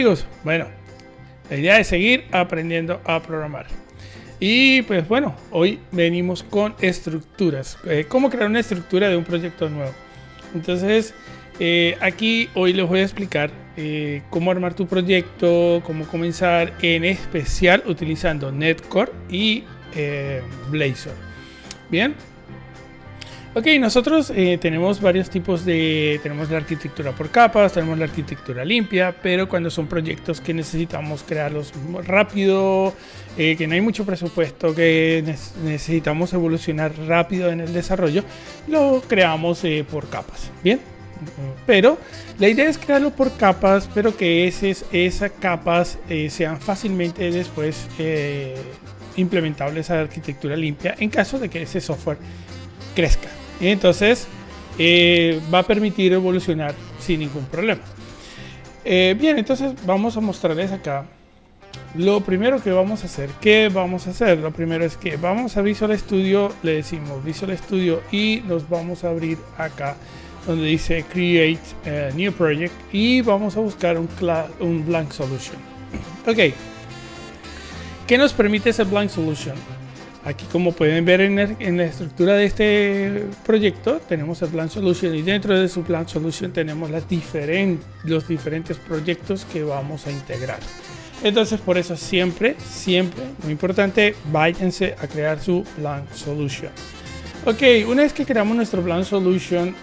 amigos? Bueno, la idea es seguir aprendiendo a programar. Y pues bueno, hoy venimos con estructuras. Cómo crear una estructura de un proyecto nuevo. Entonces, aquí hoy les voy a explicar cómo armar tu proyecto, cómo comenzar, en especial utilizando NetCore y Blazor. Bien. Ok, nosotros tenemos varios tipos tenemos la arquitectura por capas, tenemos la arquitectura limpia, pero cuando son proyectos que necesitamos crearlos rápido, que no hay mucho presupuesto, que necesitamos evolucionar rápido en el desarrollo, lo creamos por capas, ¿bien? Pero la idea es crearlo por capas, pero que esas capas sean fácilmente después implementables a la arquitectura limpia en caso de que ese software crezca. Y entonces va a permitir evolucionar sin ningún problema. Bien, entonces vamos a mostrarles acá lo primero que vamos a hacer. ¿Qué vamos a hacer? Lo primero es que vamos a Visual Studio, le decimos Visual Studio y nos vamos a abrir acá donde dice Create New Project y vamos a buscar un Blank Solution. Ok, ¿qué nos permite ese Blank Solution? Aquí, como pueden ver en la estructura de este proyecto, tenemos el Blank Solution y dentro de su Blank Solution tenemos los diferentes proyectos que vamos a integrar. Entonces, por eso siempre, muy importante, váyanse a crear su Blank Solution. Ok, una vez que creamos nuestro Blank Solution,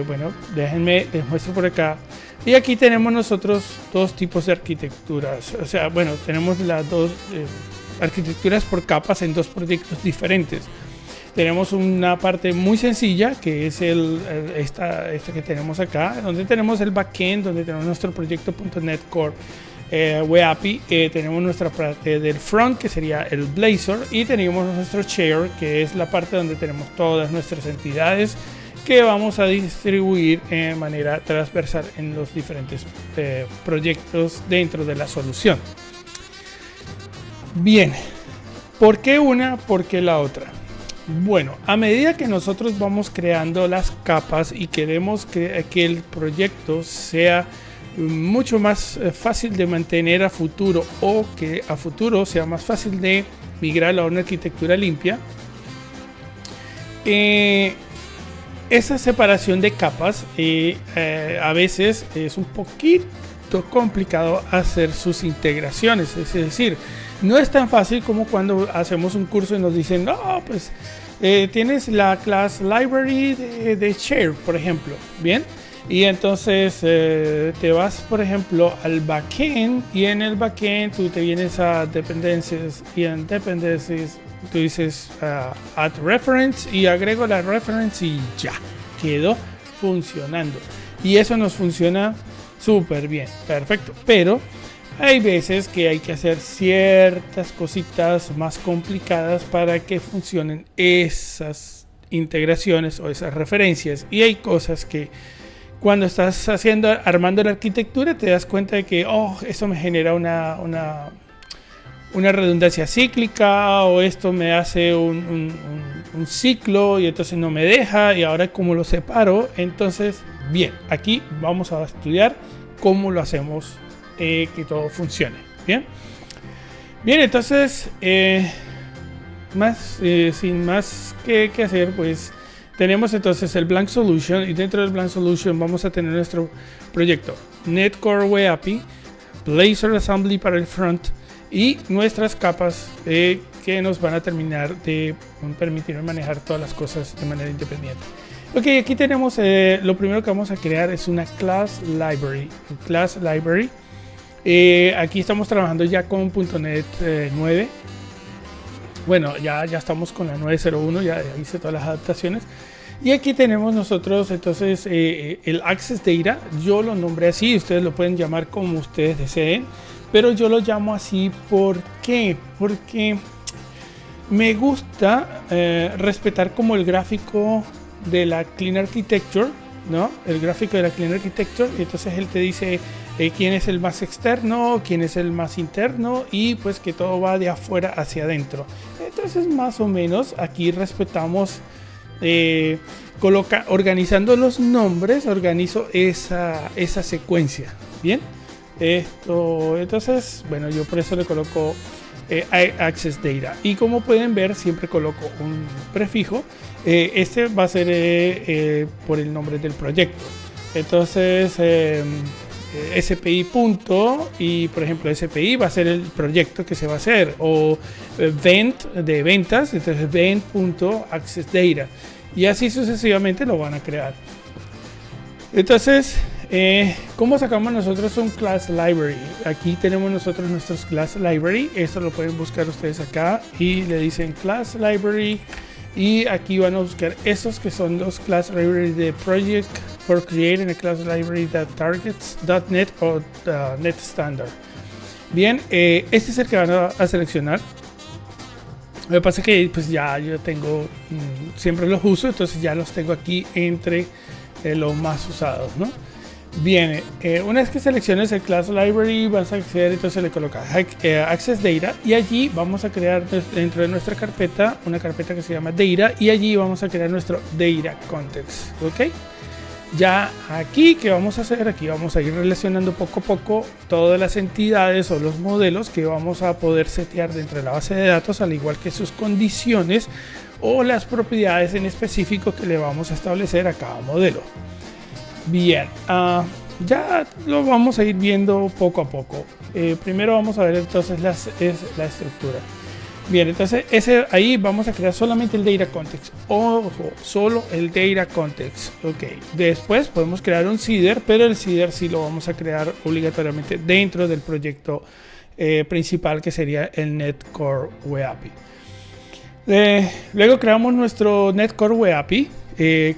bueno, les muestro por acá. Y aquí tenemos nosotros dos tipos de arquitecturas. O sea, bueno, tenemos las dos arquitecturas por capas en dos proyectos diferentes. Tenemos una parte muy sencilla que es esta que tenemos acá, donde tenemos el backend, donde tenemos nuestro proyecto .NET Core Web API, tenemos nuestra parte del front que sería el Blazor y tenemos nuestro share que es la parte donde tenemos todas nuestras entidades que vamos a distribuir de manera transversal en los diferentes proyectos dentro de la solución. Bien, ¿por qué una? ¿Por qué la otra? Bueno, a medida que nosotros vamos creando las capas y queremos que el proyecto sea mucho más fácil de mantener a futuro o que a futuro sea más fácil de migrar a una arquitectura limpia, esa separación de capas a veces es un poquito complicado hacer sus integraciones, es decir, no es tan fácil como cuando hacemos un curso y nos dicen, no, pues tienes la class library de share, por ejemplo, ¿bien? Y entonces te vas, por ejemplo, al backend y en el backend tú te vienes a dependencias y en dependencias tú dices add reference y agrego la reference y ya, quedó funcionando. Y eso nos funciona súper bien, perfecto, pero hay veces que hay que hacer ciertas cositas más complicadas para que funcionen esas integraciones o esas referencias. Y hay cosas que cuando estás armando la arquitectura te das cuenta de que, esto me genera una redundancia cíclica o esto me hace un ciclo y entonces no me deja y ahora cómo lo separo. Entonces, bien, aquí vamos a estudiar cómo lo hacemos que todo funcione. Bien, entonces sin más que hacer, pues tenemos entonces el Blank Solution y dentro del Blank Solution vamos a tener nuestro proyecto NetCore Web API, Blazor Assembly para el front y nuestras capas que nos van a terminar de permitir manejar todas las cosas de manera independiente. Ok, aquí tenemos lo primero que vamos a crear es una class library. Aquí estamos trabajando ya con .NET 9. Bueno, ya estamos con la 9.01, ya hice todas las adaptaciones. Y aquí tenemos nosotros entonces el Access Data. Yo lo nombré así, ustedes lo pueden llamar como ustedes deseen, pero yo lo llamo así. ¿Por qué? Porque me gusta respetar como el gráfico de la Clean Architecture, ¿no? El gráfico de la Clean Architecture, y entonces él te dice quién es el más externo, quién es el más interno y pues que todo va de afuera hacia adentro. Entonces más o menos aquí respetamos, organizando los nombres, organizo esa secuencia, ¿bien? Esto, entonces, bueno, yo por eso le coloco access data, y como pueden ver siempre coloco un prefijo. Este va a ser por el nombre del proyecto. Entonces SPI punto, y por ejemplo SPI va a ser el proyecto que se va a hacer, o vent de ventas, entonces vent.accessData, y así sucesivamente lo van a crear. Entonces ¿cómo sacamos nosotros un class library? Aquí tenemos nosotros nuestros class library. Esto lo pueden buscar ustedes acá y le dicen class library, y aquí van a buscar estos que son los class library de project for creating a class library that targets .NET o .NET Standard. Bien, este es el que van a seleccionar. Lo que pasa es que pues ya yo tengo, siempre los uso, entonces ya los tengo aquí entre los más usados, ¿no? Bien, una vez que selecciones el class library vas a acceder, entonces le colocas access data, y allí vamos a crear dentro de nuestra carpeta una carpeta que se llama data, y allí vamos a crear nuestro data context. Ok, ya aquí ¿qué vamos a hacer? Aquí vamos a ir relacionando poco a poco todas las entidades o los modelos que vamos a poder setear dentro de la base de datos, al igual que sus condiciones o las propiedades en específico que le vamos a establecer a cada modelo. Bien, ya lo vamos a ir viendo poco a poco. Primero vamos a ver entonces la estructura. Bien, entonces ahí vamos a crear solamente el data context. Ojo, solo el data context. Ok, después podemos crear un CIDR, pero el CIDR sí lo vamos a crear obligatoriamente dentro del proyecto principal, que sería el NetCore Web API. Luego creamos nuestro NetCore Web API.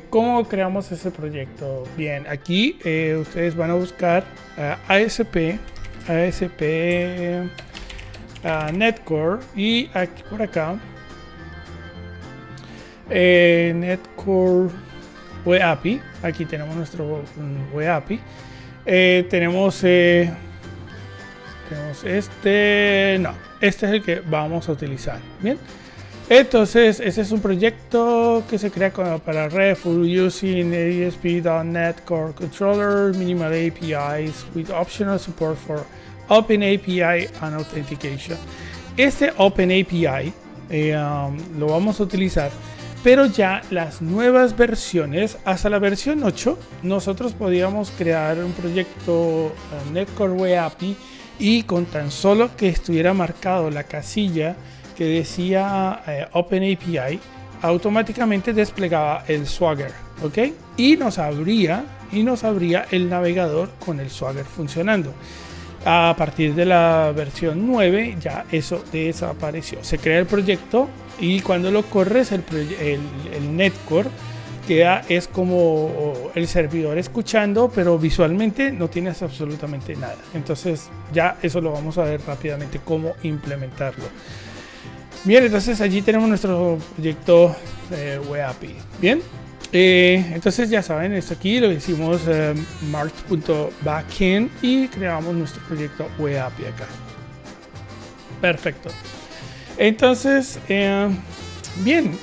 ¿Cómo creamos ese proyecto? Bien, aquí ustedes van a buscar ASP NetCore, y aquí por acá NetCore Web API. Aquí tenemos nuestro Web API. Tenemos este es el que vamos a utilizar. Bien, entonces ese es un proyecto que se crea para RESTful using ASP.NET Core Controller, minimal APIs with optional support for OpenAPI and Authentication. Este OpenAPI lo vamos a utilizar, pero ya las nuevas versiones, hasta la versión 8, nosotros podíamos crear un proyecto NetCore Web API, y con tan solo que estuviera marcado la casilla que decía OpenAPI, automáticamente desplegaba el Swagger, ¿ok? Y nos abría el navegador con el Swagger funcionando. A partir de la versión 9 ya eso desapareció. Se crea el proyecto, y cuando lo corres el NetCore es como el servidor escuchando, pero visualmente no tienes absolutamente nada. Entonces ya eso lo vamos a ver rápidamente cómo implementarlo. Bien, entonces allí tenemos nuestro proyecto Web API. Bien, entonces ya saben, esto aquí lo hicimos marked.backend, y creamos nuestro proyecto Web API acá. Perfecto. Entonces bien,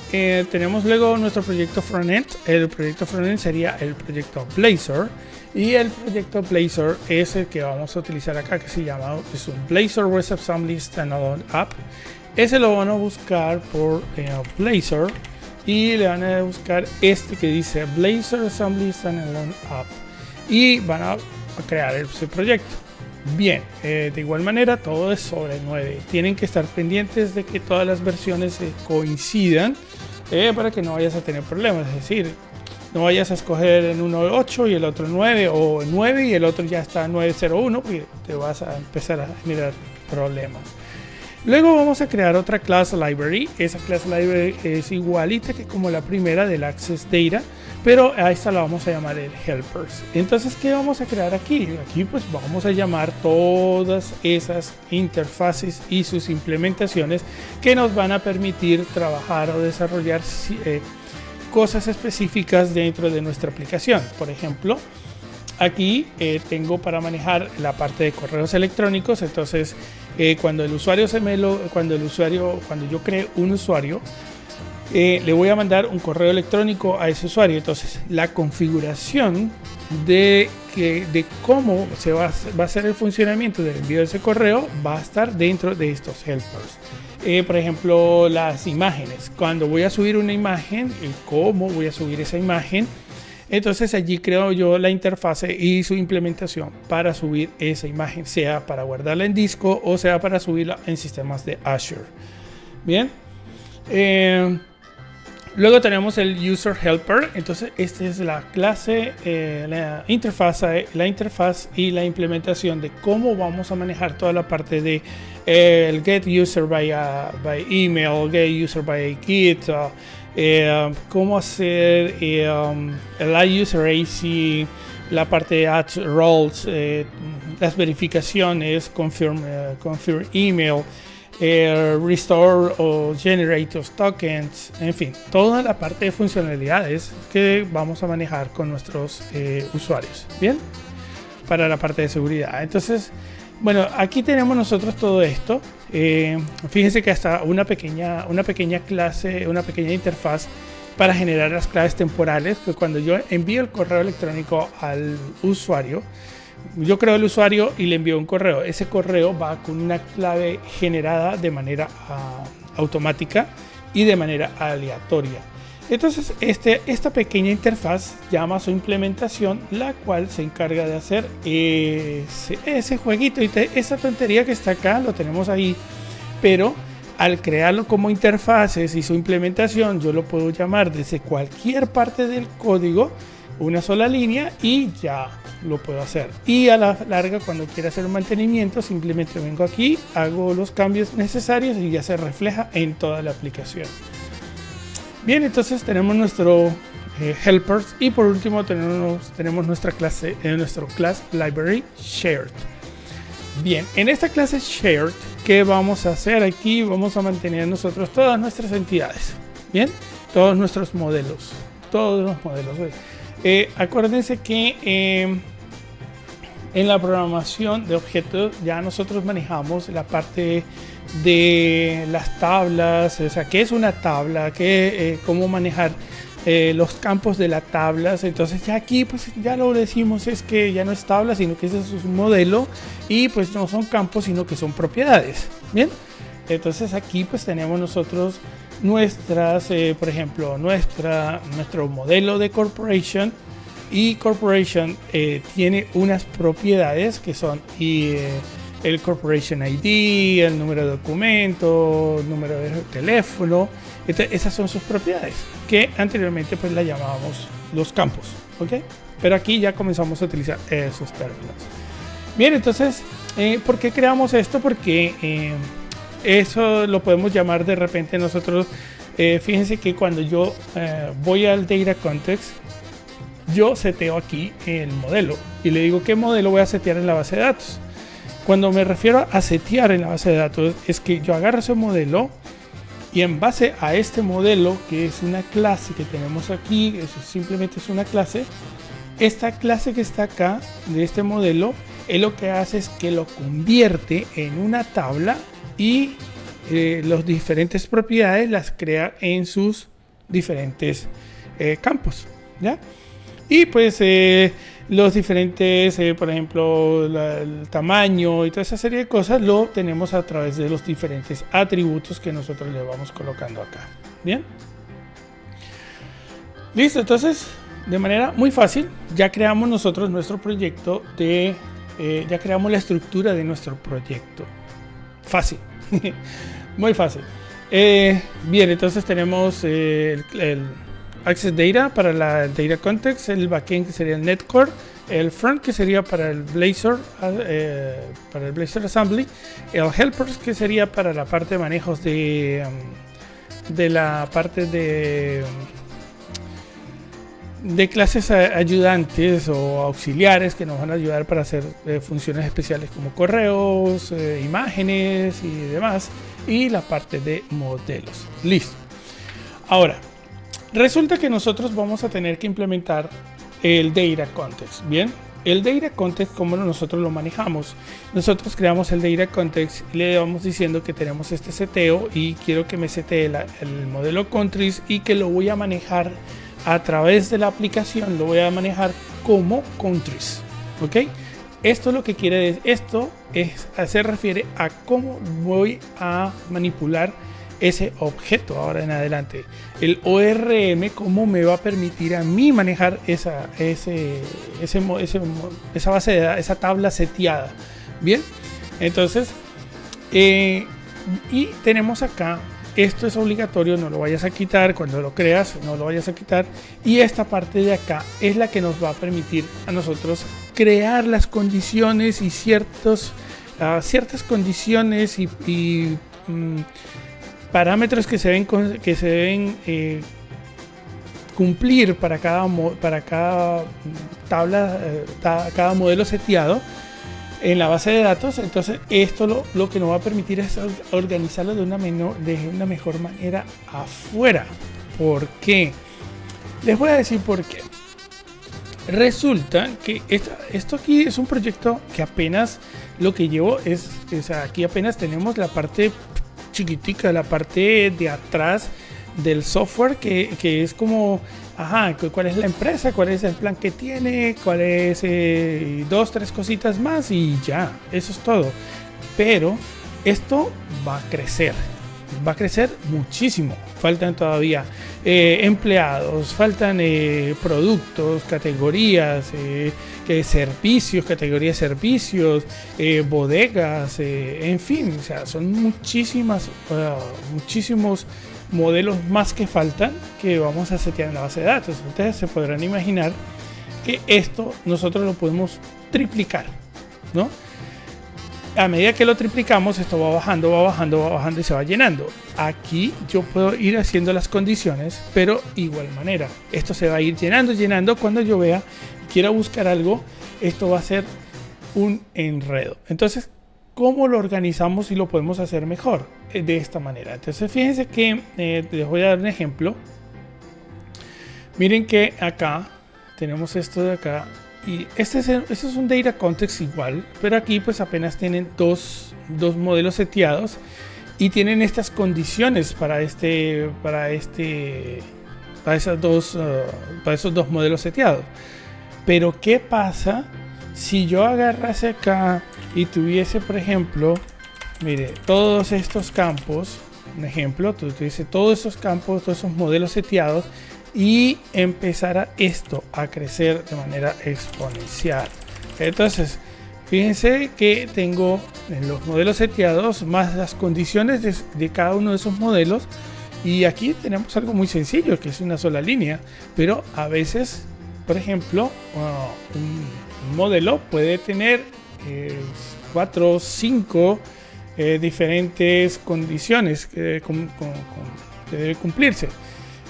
tenemos luego nuestro proyecto frontend. El proyecto frontend sería el proyecto Blazor, y el proyecto Blazor es el que vamos a utilizar acá, que es un Blazor WebAssembly Standalone App. Ese lo van a buscar por Blazor, y le van a buscar este que dice Blazor Assembly Standalone App, y van a crear ese proyecto. Bien, de igual manera todo es sobre 9. Tienen que estar pendientes de que todas las versiones coincidan para que no vayas a tener problemas. Es decir, no vayas a escoger en uno 8 y el otro 9, o 9 y el otro ya está 9.01, porque te vas a empezar a generar problemas. Luego vamos a crear otra class library. Esa class library es igualita que como la primera del Access Data, pero a esta la vamos a llamar el Helpers. Entonces, ¿qué vamos a crear aquí? Aquí pues vamos a llamar todas esas interfaces y sus implementaciones que nos van a permitir trabajar o desarrollar cosas específicas dentro de nuestra aplicación. Por ejemplo, aquí tengo para manejar la parte de correos electrónicos. Entonces cuando yo cree un usuario, le voy a mandar un correo electrónico a ese usuario. Entonces la configuración de cómo va a ser el funcionamiento del envío de ese correo, va a estar dentro de estos helpers. Por ejemplo, las imágenes. Cuando voy a subir una imagen, cómo voy a subir esa imagen. Entonces allí creo yo la interfase y su implementación para subir esa imagen, sea para guardarla en disco o sea para subirla en sistemas de Azure. Bien. Luego tenemos el User Helper. Entonces esta es la clase, la interfaz y la implementación de cómo vamos a manejar toda la parte de el Get User by Email, Get User by Git, cómo hacer el User AC, la parte de Add Roles, las verificaciones, confirm Email, Restore o Generate los tokens, en fin, toda la parte de funcionalidades que vamos a manejar con nuestros usuarios, ¿bien? Para la parte de seguridad. Entonces, bueno, aquí tenemos nosotros todo esto. Fíjense que hasta una pequeña clase, una pequeña interfaz para generar las claves temporales, que cuando yo envío el correo electrónico al usuario, yo creo el usuario y le envío un correo. Ese correo va con una clave generada de manera automática y de manera aleatoria. Entonces, esta pequeña interfaz llama a su implementación, la cual se encarga de hacer ese jueguito. Y esa tontería que está acá, lo tenemos ahí. Pero al crearlo como interfaces y su implementación, yo lo puedo llamar desde cualquier parte del código, una sola línea, y ya lo puedo hacer. Y a la larga, cuando quiera hacer un mantenimiento, simplemente vengo aquí, hago los cambios necesarios y ya se refleja en toda la aplicación. Bien, entonces tenemos nuestro helpers y por último tenemos nuestra clase, nuestro class library shared. Bien, en esta clase shared, ¿qué vamos a hacer aquí? Vamos a mantener nosotros todas nuestras entidades, bien, todos nuestros modelos, todos los modelos. Acuérdense que en la programación de objetos ya nosotros manejamos la parte de las tablas, o sea, qué es una tabla, cómo manejar los campos de las tablas. Entonces ya aquí pues ya lo decimos, es que ya no es tabla, sino que ese es un modelo y pues no son campos, sino que son propiedades. Bien, entonces aquí pues tenemos nosotros nuestras, por ejemplo, nuestro modelo de corporation, y corporation tiene unas propiedades que son el corporation ID, el número de documento, el número de teléfono. Entonces, esas son sus propiedades que anteriormente pues la llamábamos los campos, ¿ok? Pero aquí ya comenzamos a utilizar esos términos. Bien, entonces, ¿por qué creamos esto? Porque eso lo podemos llamar de repente nosotros. Fíjense que cuando yo voy al Data Context, yo seteo aquí el modelo y le digo qué modelo voy a setear en la base de datos. Cuando me refiero a setear en la base de datos, es que yo agarro ese modelo y en base a este modelo, que es una clase que tenemos aquí, eso simplemente es una clase, esta clase que está acá de este modelo, lo que hace es que lo convierte en una tabla y las diferentes propiedades las crea en sus diferentes campos, ¿ya? Y pues los diferentes, por ejemplo, el tamaño y toda esa serie de cosas lo tenemos a través de los diferentes atributos que nosotros le vamos colocando acá. Bien. Listo, entonces de manera muy fácil ya creamos nosotros nuestro proyecto ya creamos la estructura de nuestro proyecto. Fácil, muy fácil. Bien, entonces tenemos el Access Data para la Data Context, el backend que sería el Netcore, el front que sería para el Blazor Assembly, el Helpers que sería para la parte de manejos de la parte de clases ayudantes o auxiliares que nos van a ayudar para hacer funciones especiales como correos, imágenes y demás, y la parte de modelos. Listo. Ahora, resulta que nosotros vamos a tener que implementar el Data Context. Bien, el Data Context, ¿cómo nosotros lo manejamos? Nosotros creamos el Data Context y le vamos diciendo que tenemos este seteo y quiero que me setee el modelo countries y que lo voy a manejar a través de la aplicación, lo voy a manejar como countries, ¿ok? Esto lo que quiere decir, esto se refiere a cómo voy a manipular ese objeto ahora en adelante. El ORM, cómo me va a permitir a mí manejar esa base de datos, esa tabla seteada. Bien, entonces, y tenemos acá, esto es obligatorio, no lo vayas a quitar, cuando lo creas, no lo vayas a quitar. Y esta parte de acá es la que nos va a permitir a nosotros crear las condiciones y ciertas condiciones y parámetros que se deben cumplir para cada tabla, cada modelo seteado en la base de datos. Entonces esto lo que nos va a permitir es organizarlo de una mejor manera afuera. ¿Por qué? Les voy a decir por qué. Resulta que esto aquí es un proyecto que apenas lo que llevo aquí apenas tenemos la parte chiquitica, la parte de atrás del software que es como, cuál es la empresa, cuál es el plan que tiene, cuál es 2-3 cositas más y ya, eso es todo. Pero esto va a crecer muchísimo. Faltan todavía empleados, faltan productos, categorías, servicios, categorías de servicios, bodegas, en fin, o sea, son muchísimos modelos más que faltan que vamos a setear en la base de datos. Ustedes se podrán imaginar que esto nosotros lo podemos triplicar, ¿no? A medida que lo triplicamos, esto va bajando y se va llenando. Aquí yo puedo ir haciendo las condiciones, pero igual manera. Esto se va a ir llenando. Cuando yo quiera buscar algo, esto va a ser un enredo. Entonces, ¿cómo lo organizamos y lo podemos hacer mejor? De esta manera. Entonces, fíjense que les voy a dar un ejemplo. Miren que acá tenemos esto de acá. Y este es un data context igual, pero aquí pues apenas tienen dos modelos seteados y tienen estas condiciones para esos dos modelos seteados. Pero ¿qué pasa si yo agarrase acá y tuviese, por ejemplo, mire, todos estos campos, un ejemplo, tuviese todos esos campos, todos esos modelos seteados, y empezara esto a crecer de manera exponencial? Entonces, fíjense que tengo en los modelos seteados más las condiciones de cada uno de esos modelos, y aquí tenemos algo muy sencillo que es una sola línea, pero a veces, por ejemplo, un modelo puede tener 4 o 5 diferentes condiciones que deben cumplirse.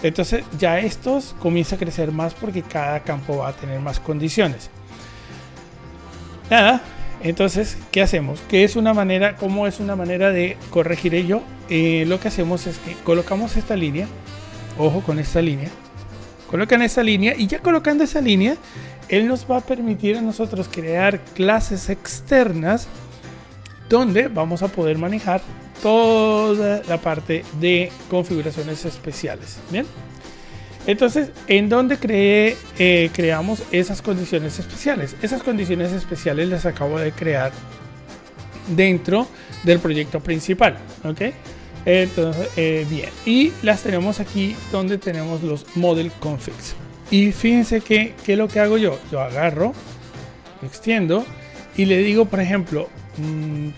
Entonces ya estos comienza a crecer más porque cada campo va a tener más condiciones. Nada, entonces, ¿qué hacemos? ¿Cómo es una manera de corregir ello? Lo que hacemos es que colocamos esta línea, ojo con esta línea, colocan esta línea y ya colocando esa línea, él nos va a permitir a nosotros crear clases externas donde vamos a poder manejar toda la parte de configuraciones especiales. Bien, entonces, ¿en dónde creamos esas condiciones especiales? Esas condiciones especiales las acabo de crear dentro del proyecto principal, ¿ok? Entonces, bien, y las tenemos aquí donde tenemos los model configs. Y fíjense que lo que hago yo agarro, extiendo y le digo, por ejemplo,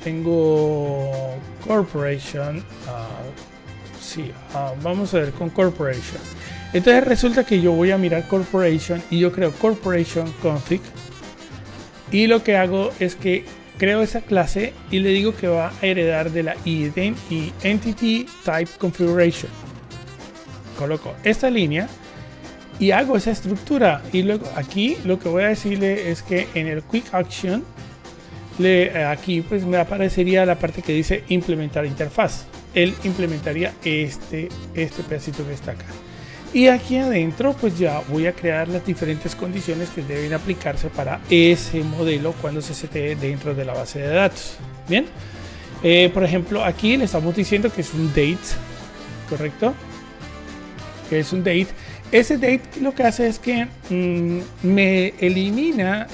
tengo corporation, vamos a ver con corporation. Entonces resulta que yo voy a mirar corporation y yo creo corporation config, y lo que hago es que creo esa clase y le digo que va a heredar de la entity type configuration. Coloco esta línea y hago esa estructura, y luego aquí lo que voy a decirle es que en el quick action aquí pues me aparecería la parte que dice implementar interfaz. Él implementaría este pedacito que está acá, y aquí adentro pues ya voy a crear las diferentes condiciones que deben aplicarse para ese modelo cuando se setee dentro de la base de datos. Bien, por ejemplo, aquí le estamos diciendo que es un date, correcto, que es un date, Ese date lo que hace es que me elimina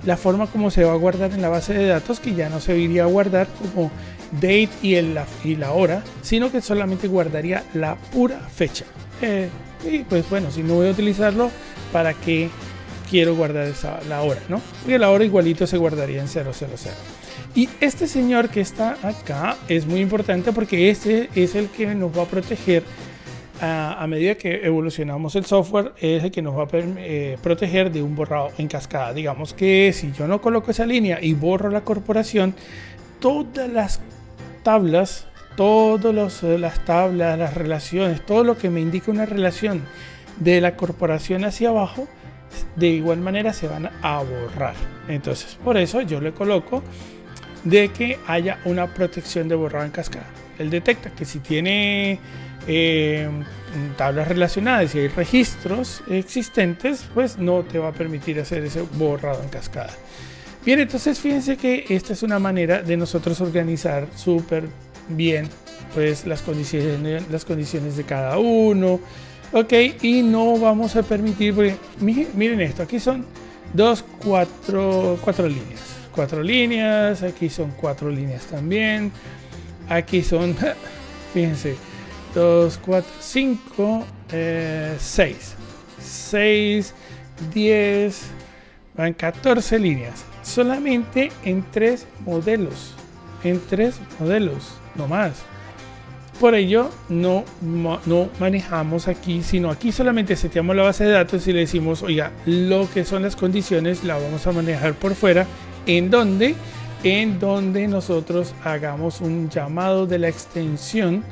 la forma como se va a guardar en la base de datos, que ya no se iría a guardar como date y la hora, sino que solamente guardaría la pura fecha. Y pues bueno, si no voy a utilizarlo, ¿para qué quiero guardar la hora, no? Porque la hora igualito se guardaría en 000. Y este señor que está acá es muy importante porque este es el que nos va a proteger a medida que evolucionamos el software, es el que nos va a proteger de un borrado en cascada. Digamos que si yo no coloco esa línea y borro la corporación, todas las tablas, las relaciones, todo lo que me indica una relación de la corporación hacia abajo, de igual manera se van a borrar. Entonces, por eso yo le coloco de que haya una protección de borrado en cascada. Él detecta que si tiene tablas relacionadas y hay registros existentes, pues no te va a permitir hacer ese borrado en cascada. Bien, entonces fíjense que esta es una manera de nosotros organizar súper bien pues las condiciones de cada uno. Ok, y no vamos a permitir, porque miren esto, aquí son cuatro líneas. 4 líneas, aquí son 4 líneas también. Aquí son, fíjense, 2, 4, 5, 6. 6, 10, van 14 líneas. Solamente en 3 modelos. En 3 modelos, no más. Por ello, no manejamos aquí, sino aquí solamente seteamos la base de datos y le decimos, oiga, lo que son las condiciones la vamos a manejar por fuera. ¿En dónde? En donde nosotros hagamos un llamado de la extensión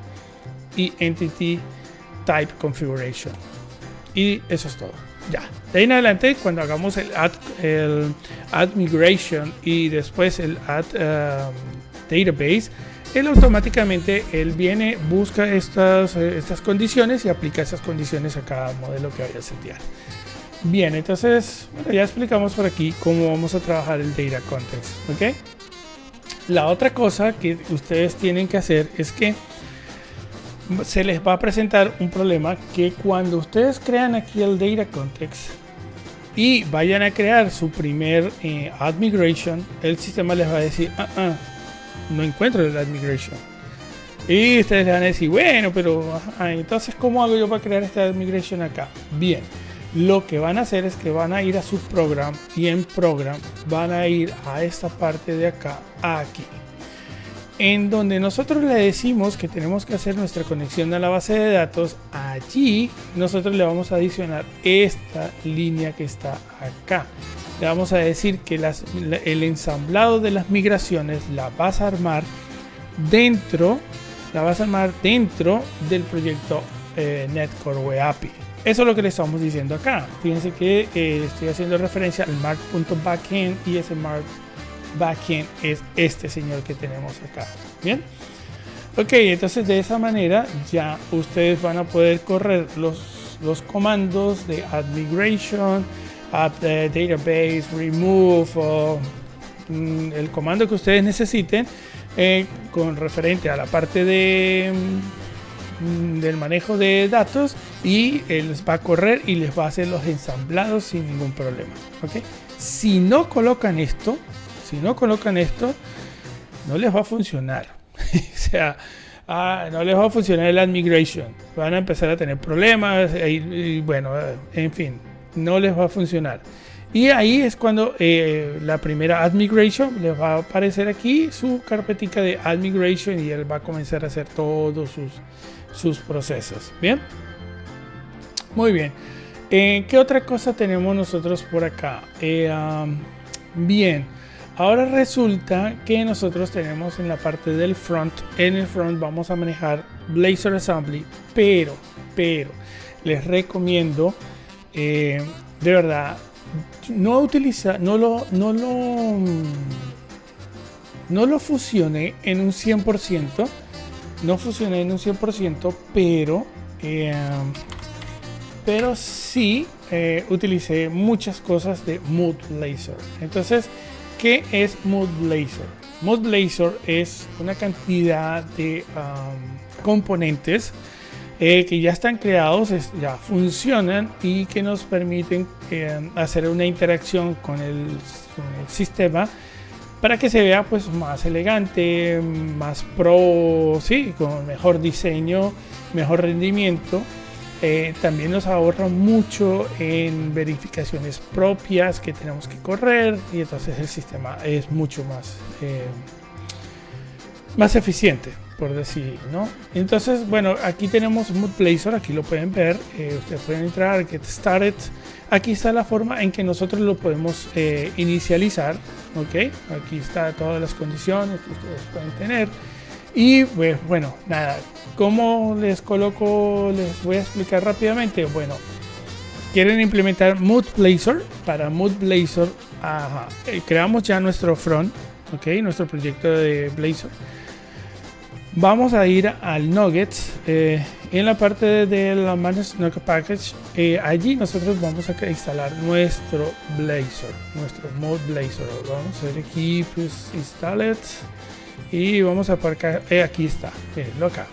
y Entity Type Configuration. Y eso es todo. Ya. De ahí en adelante, cuando hagamos el add migration y después el add database, él automáticamente viene, busca estas condiciones y aplica esas condiciones a cada modelo que vaya a setear. Bien, entonces bueno, ya explicamos por aquí cómo vamos a trabajar el Data Context, ¿ok? La otra cosa que ustedes tienen que hacer es que se les va a presentar un problema que cuando ustedes crean aquí el Data Context y vayan a crear su primer Add Migration, el sistema les va a decir, no encuentro el Add Migration. Y ustedes le van a decir, bueno, pero entonces ¿cómo hago yo para crear esta Add Migration acá? Bien. Lo que van a hacer es que van a ir a su program y en program van a ir a esta parte de acá, aquí, en donde nosotros le decimos que tenemos que hacer nuestra conexión a la base de datos. Allí nosotros le vamos a adicionar esta línea que está acá. Le vamos a decir que el ensamblado de las migraciones la vas a armar dentro del proyecto Netcore Web API. Eso es lo que le estamos diciendo acá. Fíjense que estoy haciendo referencia al mark.backend y ese mark.backend es este señor que tenemos acá. Bien. Ok, entonces de esa manera ya ustedes van a poder correr los comandos de add migration, add database, remove o el comando que ustedes necesiten con referente a la parte del manejo de datos y les va a correr y les va a hacer los ensamblados sin ningún problema. ¿Okay? Si no colocan esto, no les va a funcionar. O sea, no les va a funcionar el add migration. Van a empezar a tener problemas y bueno, en fin, no les va a funcionar. Y ahí es cuando la primera add migration les va a aparecer aquí su carpetica de add migration y él va a comenzar a hacer todos sus procesos. Bien, muy bien. ¿Qué otra cosa tenemos nosotros por acá? Bien, ahora resulta que nosotros tenemos en la parte del front, en el front vamos a manejar Blazor Assembly, pero les recomiendo de verdad no lo fusione en un 100%. No funciona en un 100%, pero sí utilicé muchas cosas de MoodBlazor. Entonces, ¿qué es MoodBlazor? MoodBlazor es una cantidad de componentes que ya están creados, ya funcionan y que nos permiten hacer una interacción con el sistema para que se vea pues más elegante, más pro, sí, con mejor diseño, mejor rendimiento. También nos ahorra mucho en verificaciones propias que tenemos que correr, y entonces el sistema es mucho más eficiente, por decir, ¿no? Entonces, bueno, aquí tenemos Mood Blazor, aquí lo pueden ver, ustedes pueden entrar, Get Started. Aquí está la forma en que nosotros lo podemos inicializar, ¿ok? Aquí está todas las condiciones que ustedes pueden tener. Y pues, bueno, nada, ¿cómo les coloco? Les voy a explicar rápidamente. Bueno, quieren implementar Mood Blazor. Para Mood Blazor, creamos ya nuestro front, ¿ok? Nuestro proyecto de Blazor. Vamos a ir al Nuggets, en la parte de la Manage Nugget Package. Allí nosotros vamos a instalar nuestro Blazor, nuestro Mood Blazor. Vamos a ver aquí, pues Install It, y vamos a aparcar. Aquí está, mirenlo acá.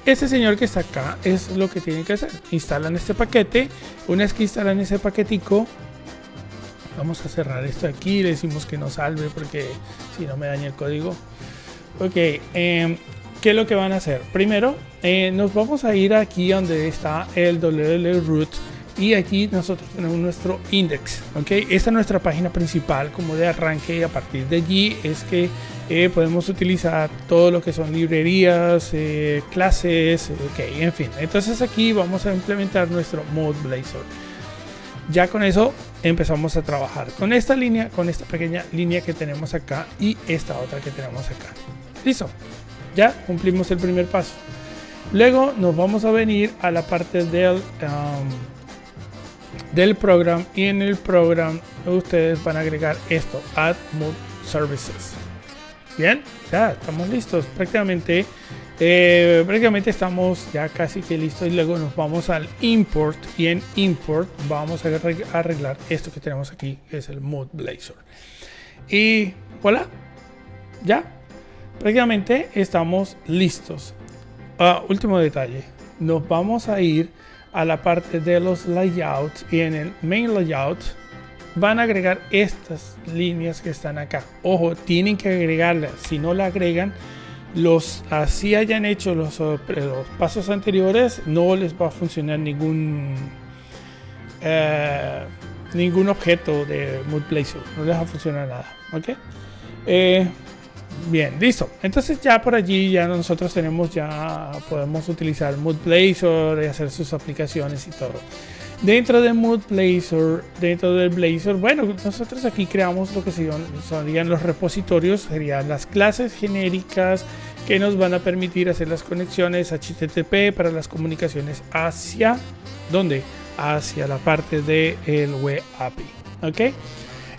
Este señor que está acá es lo que tienen que hacer. Instalan este paquete. Una vez que instalan ese paquetico, vamos a cerrar esto aquí. Le decimos que no salve porque si no me daña el código. Ok. ¿Qué es lo que van a hacer? Primero, nos vamos a ir aquí donde está el WL root, y aquí nosotros tenemos nuestro index, ¿ok? Esta es nuestra página principal como de arranque, y a partir de allí es que podemos utilizar todo lo que son librerías, clases, ok, en fin. Entonces aquí vamos a implementar nuestro Mood Blazor. Ya con eso empezamos a trabajar con esta línea, con esta pequeña línea que tenemos acá y esta otra que tenemos acá. Listo. Ya cumplimos el primer paso. Luego nos vamos a venir a la parte del program, y en el program ustedes van a agregar esto, Add Mood Services. Bien, ya estamos listos. Prácticamente estamos ya casi que listos, y luego nos vamos al Import, y en Import vamos a arreglar esto que tenemos aquí, que es el Mood Blazor. Y voilà, ya. Prácticamente estamos listos. Último detalle, nos vamos a ir a la parte de los layouts, y en el main layout van a agregar estas líneas que están acá. Ojo, tienen que agregarlas. Si no la agregan, así hayan hecho los pasos anteriores, no les va a funcionar ningún objeto de Mood Blazor. No les va a funcionar nada, ¿ok? Bien, listo. Entonces ya por allí ya nosotros podemos utilizar Mood Blazor y hacer sus aplicaciones y todo. Dentro de Mood Blazor, dentro del Blazor, bueno, nosotros aquí creamos lo que serían los repositorios, serían las clases genéricas que nos van a permitir hacer las conexiones HTTP para las comunicaciones hacia, ¿dónde? Hacia la parte del Web API, ¿ok?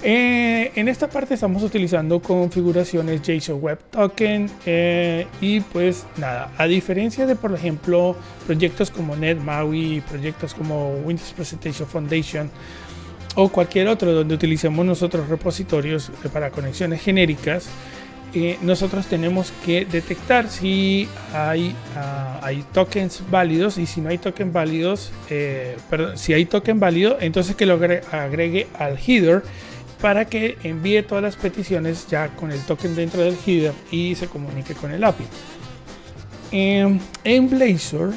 En esta parte estamos utilizando configuraciones JSON Web Token, y pues nada, a diferencia de por ejemplo proyectos como NetMaui, proyectos como Windows Presentation Foundation o cualquier otro donde utilicemos nosotros repositorios para conexiones genéricas, nosotros tenemos que detectar si hay tokens válidos, y si no hay tokens válidos, si hay token válido, entonces que lo agregue al header para que envíe todas las peticiones ya con el token dentro del header y se comunique con el API. En Blazor,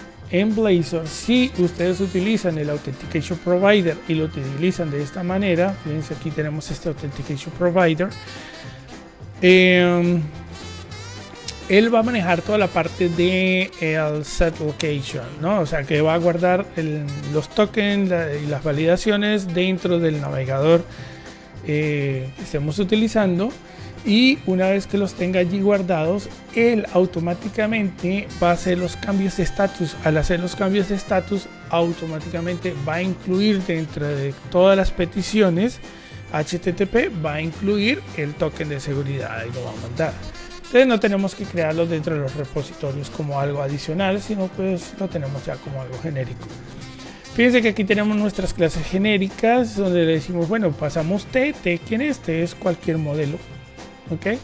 si ustedes utilizan el Authentication Provider y lo utilizan de esta manera, fíjense, aquí tenemos este Authentication Provider, él va a manejar toda la parte de el set location, ¿no? O sea que va a guardar los tokens y las validaciones dentro del navegador que estemos utilizando, y una vez que los tenga allí guardados, él automáticamente va a hacer los cambios de estatus. Al hacer los cambios de estatus, automáticamente va a incluir dentro de todas las peticiones HTTP, va a incluir el token de seguridad y lo va a mandar. Entonces no tenemos que crearlo dentro de los repositorios como algo adicional, sino pues lo tenemos ya como algo genérico. Fíjense que aquí tenemos nuestras clases genéricas donde le decimos, bueno, pasamos T, ¿quién es? T es cualquier modelo, ¿ok?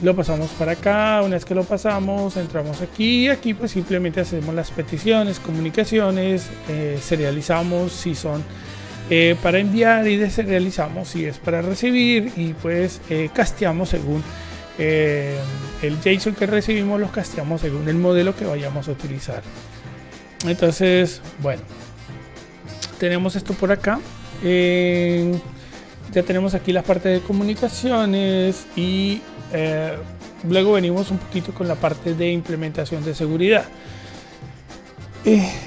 lo pasamos para acá. Una vez que lo pasamos, entramos aquí y aquí pues simplemente hacemos las peticiones, comunicaciones, serializamos si son para enviar y deserializamos si es para recibir, y pues casteamos según el JSON que recibimos, los casteamos según el modelo que vayamos a utilizar. Entonces, bueno, tenemos esto por acá. Ya tenemos aquí la parte de comunicaciones y luego venimos un poquito con la parte de implementación de seguridad.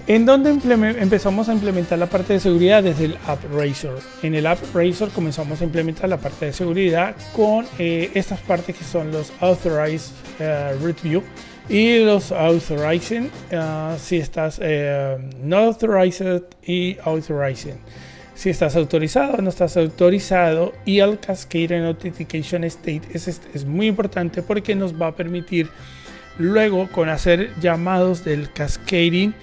En donde empezamos a implementar la parte de seguridad desde el App Razor. En el App Razor comenzamos a implementar la parte de seguridad con estas partes que son los Authorized Review y los Authorizing, si estás no authorized y authorizing. Si estás autorizado o no estás autorizado, y el Cascade Authentication State es muy importante porque nos va a permitir luego, con hacer llamados del cascading,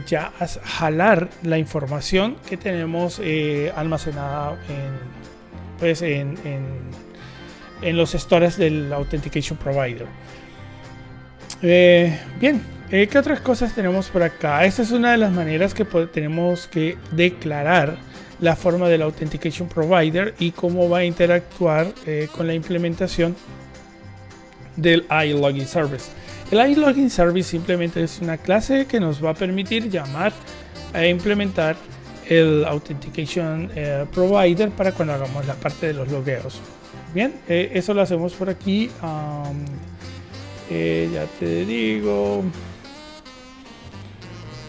ya jalar la información que tenemos almacenada en los stores del Authentication Provider. Bien, ¿qué otras cosas tenemos por acá? Esta es una de las maneras que tenemos que declarar la forma del Authentication Provider y cómo va a interactuar con la implementación del iLogin Service. El iLogin Service simplemente es una clase que nos va a permitir llamar a implementar el Authentication Provider para cuando hagamos la parte de los logueos. Bien, eso lo hacemos por aquí. Ya te digo,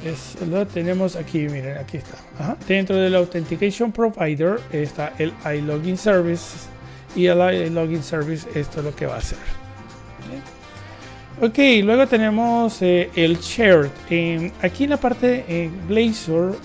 eso lo tenemos aquí, miren, aquí está. Dentro del Authentication Provider está el iLogin Service, y el iLogin Service esto es lo que va a hacer. Ok, luego tenemos el shared. Aquí en la parte Blazor,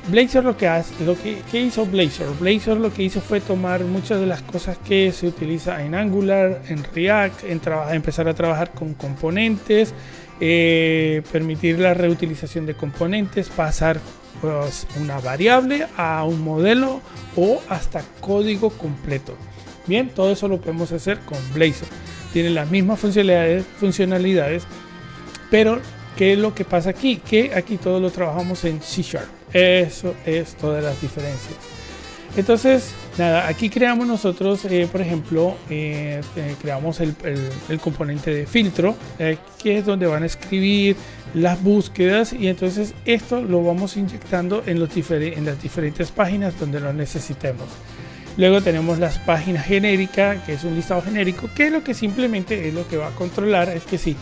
Blazor ¿qué hizo Blazor? Blazor lo que hizo fue tomar muchas de las cosas que se utiliza en Angular, en React, empezar a trabajar con componentes, permitir la reutilización de componentes, pasar pues, una variable a un modelo o hasta código completo. Bien, todo eso lo podemos hacer con Blazor. Tiene las mismas funcionalidades, pero ¿qué es lo que pasa aquí? Que aquí todo lo trabajamos en C#. Eso es todas las diferencias. Entonces, nada, aquí creamos nosotros, por ejemplo, creamos el componente de filtro, que es donde van a escribir las búsquedas, y entonces esto lo vamos inyectando en las diferentes páginas donde lo necesitemos. Luego tenemos las páginas genéricas, que es un listado genérico, que lo que simplemente es lo que va a controlar es que si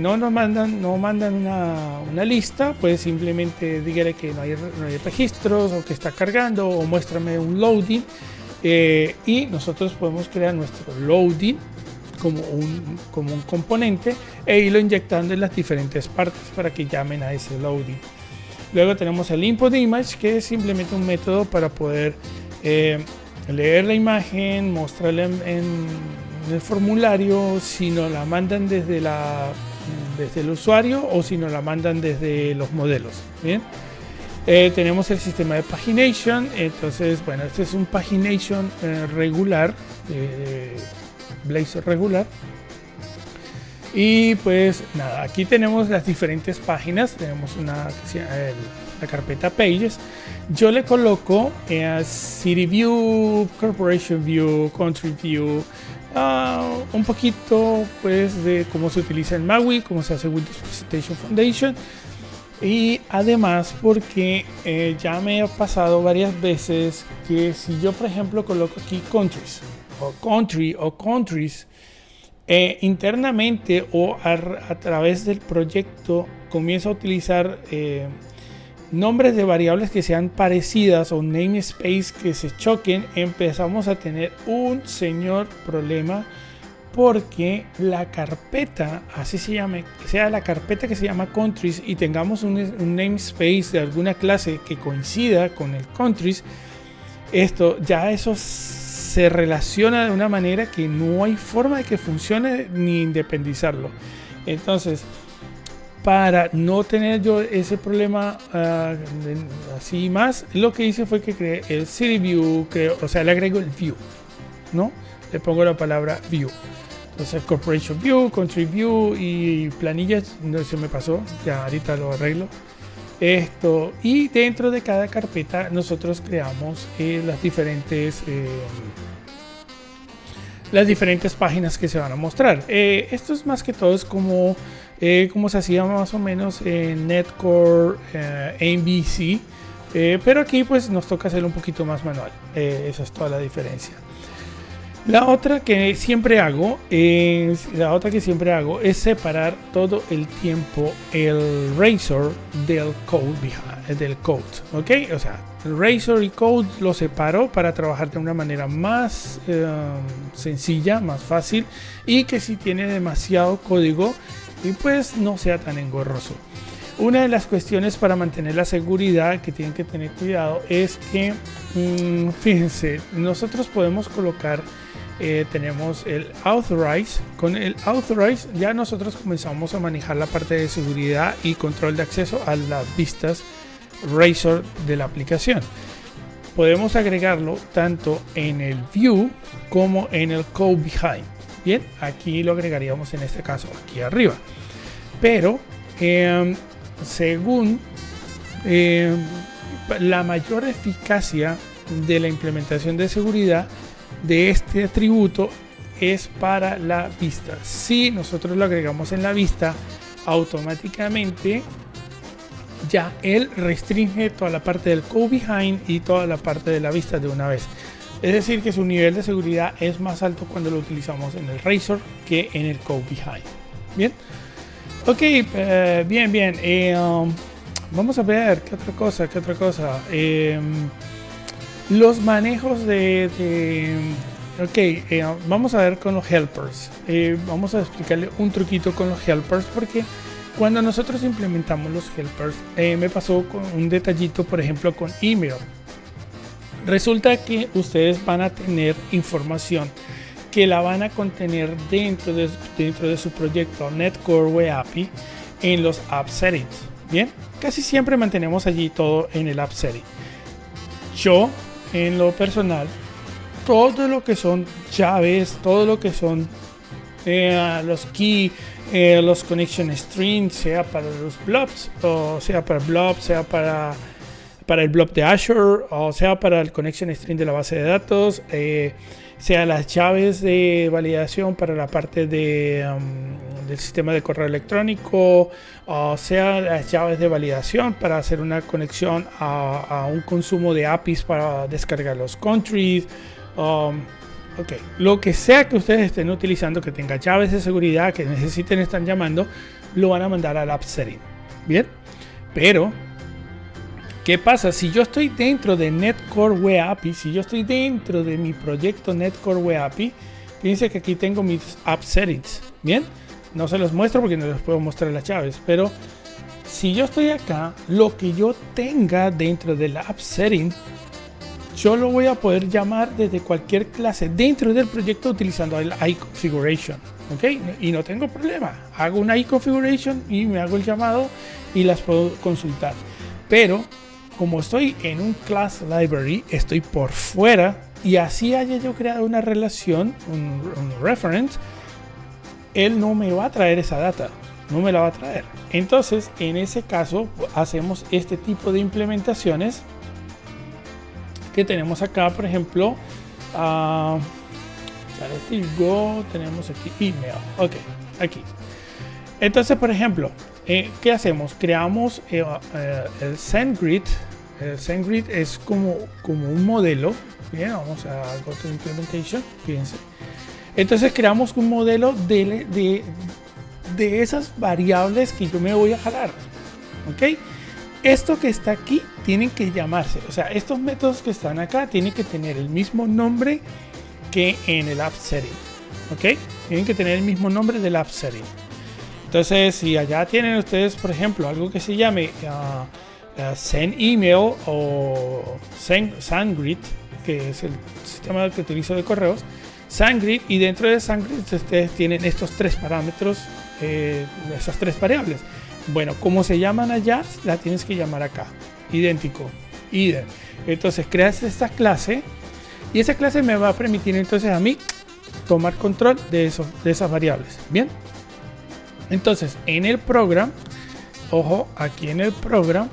no mandan una lista, pues simplemente dígale que no hay registros, o que está cargando, o muéstrame un loading, y nosotros podemos crear nuestro loading como un componente e irlo inyectando en las diferentes partes para que llamen a ese loading. Luego tenemos el input image, que es simplemente un método para poder leer la imagen, mostrarla en el formulario, si nos la mandan desde el usuario o si nos la mandan desde los modelos. Bien, tenemos el sistema de pagination. Entonces, bueno, este es un pagination regular, Blazor regular. Y pues nada, aquí tenemos las diferentes páginas. Tenemos la carpeta Pages. Yo le coloco City View, Corporation View, Country View, un poquito pues de cómo se utiliza en MAUI, cómo se hace Windows Presentation Foundation, y además porque ya me ha pasado varias veces que si yo por ejemplo coloco aquí countries o country o countries, internamente o a través del proyecto comienzo a utilizar nombres de variables que sean parecidas o namespace que se choquen, empezamos a tener un señor problema, porque la carpeta, así se llame, sea la carpeta que se llama countries, y tengamos un namespace de alguna clase que coincida con el countries, eso se relaciona de una manera que no hay forma de que funcione ni independizarlo. Entonces, para no tener yo ese problema así más, lo que hice fue que creé el City View, o sea, le agrego el View, ¿no? le pongo la palabra view. Entonces corporation view, country view y planillas, no se me pasó, ya ahorita lo arreglo. Esto, y dentro de cada carpeta nosotros creamos las diferentes páginas que se van a mostrar. Esto es más que todo es como se hacía más o menos en Netcore, MVC, pero aquí pues nos toca hacerlo un poquito más manual. Esa es toda la diferencia. La otra que siempre hago es separar todo el tiempo el Razor del code, ¿ok? O sea, el Razor y code lo separo para trabajar de una manera más sencilla, más fácil, y que si tiene demasiado código y pues no sea tan engorroso. Una de las cuestiones para mantener la seguridad que tienen que tener cuidado es que, fíjense, nosotros podemos colocar, tenemos el Authorize. Con el Authorize ya nosotros comenzamos a manejar la parte de seguridad y control de acceso a las vistas Razor de la aplicación. Podemos agregarlo tanto en el View como en el Code Behind. Bien, aquí lo agregaríamos en este caso aquí arriba. Pero según la mayor eficacia de la implementación de seguridad de este atributo es para la vista. Si nosotros lo agregamos en la vista, automáticamente ya él restringe toda la parte del code behind y toda la parte de la vista de una vez. Es decir, que su nivel de seguridad es más alto cuando lo utilizamos en el Razor que en el code behind. Bien. Ok, bien. Vamos a ver qué otra cosa. Los manejos vamos a ver con los helpers. Vamos a explicarle un truquito con los helpers, porque cuando nosotros implementamos los helpers, me pasó con un detallito, por ejemplo, con email. Resulta que ustedes van a tener información que la van a contener dentro de su proyecto Netcore Web API en los App Settings. Bien, casi siempre mantenemos allí todo en el App Setting. Yo, en lo personal, todo lo que son llaves, todo lo que son los key, los connection strings, sea para los blobs, o sea para blobs, sea para el blob de Azure, o sea para el connection string de la base de datos, sea las llaves de validación para la parte del sistema de correo electrónico, o sea las llaves de validación para hacer una conexión a un consumo de APIs para descargar los countries. Lo que sea que ustedes estén utilizando, que tenga llaves de seguridad que necesiten, están llamando, lo van a mandar al App Setting. Bien, pero ¿qué pasa? Si yo estoy dentro de Netcore Web API, si yo estoy dentro de mi proyecto Netcore Web API, fíjense que aquí tengo mis App Settings. Bien, no se los muestro porque no les puedo mostrar las llaves, pero si yo estoy acá, lo que yo tenga dentro del App Setting, yo lo voy a poder llamar desde cualquier clase dentro del proyecto utilizando el iConfiguration. ¿Ok? Y no tengo problema. Hago una iConfiguration y me hago el llamado y las puedo consultar. Pero como estoy en un class library, estoy por fuera, y así haya yo creado una relación, un reference, él no me va a traer esa data, no me la va a traer. Entonces, en ese caso, hacemos este tipo de implementaciones que tenemos acá. Por ejemplo, ya les digo, tenemos aquí email. Ok, aquí. Entonces, por ejemplo, ¿qué hacemos? Creamos el SendGrid. El SendGrid es como un modelo. Bien, vamos a go to implementation. Fíjense. Entonces creamos un modelo de esas variables que yo me voy a jalar. ¿Ok? Esto que está aquí tienen que llamarse. O sea, estos métodos que están acá tienen que tener el mismo nombre que en el App Setting. ¿Ok? Tienen que tener el mismo nombre del App Setting. Entonces, si allá tienen ustedes, por ejemplo, algo que se llame Send Email o SendGrid, que es el sistema que utilizo de correos, SendGrid, y dentro de SendGrid ustedes tienen estos tres parámetros, esas tres variables. Bueno, como se llaman allá, la tienes que llamar acá. Idéntico. Entonces creas esta clase, y esa clase me va a permitir entonces a mí tomar control de esas variables. Bien, entonces en el program, ojo, aquí en el program,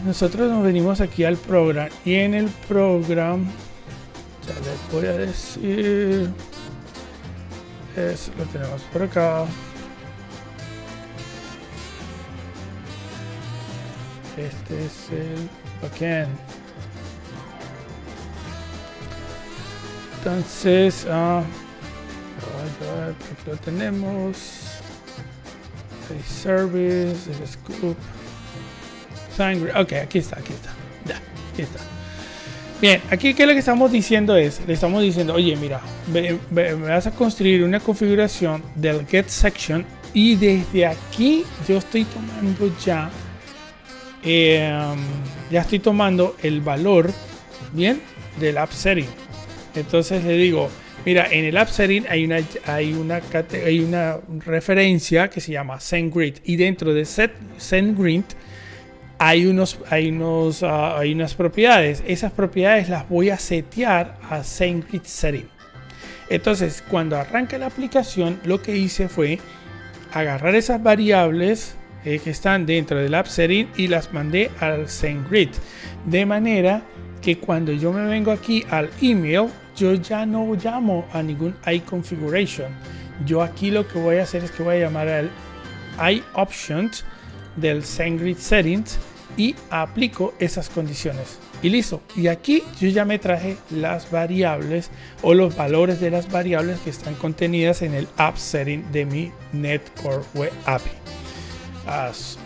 nosotros nos venimos aquí al program y en el program ya les voy a decir, eso lo tenemos por acá. Este es el backend. Entonces, aquí lo tenemos. El service, el scoop. Sangre. Ok, aquí está. Ya, aquí está. Bien, aquí ¿qué es lo que estamos diciendo? Le estamos diciendo, oye, mira, me vas a construir una configuración del get section y desde aquí yo estoy tomando ya estoy tomando el valor, bien, del app setting. Entonces le digo, mira, en el app setting hay una referencia que se llama SendGrid y dentro de SendGrid hay unas propiedades. Esas propiedades las voy a setear a SendGrid setting. Entonces, cuando arranca la aplicación, lo que hice fue agarrar esas variables que están dentro del app setting y las mandé al SendGrid, de manera que cuando yo me vengo aquí al email, yo ya no llamo a ningún iConfiguration. Yo aquí lo que voy a hacer es que voy a llamar al iOptions del SendGrid settings y aplico esas condiciones y listo. Y aquí yo ya me traje las variables o los valores de las variables que están contenidas en el app setting de mi NetCore Web API.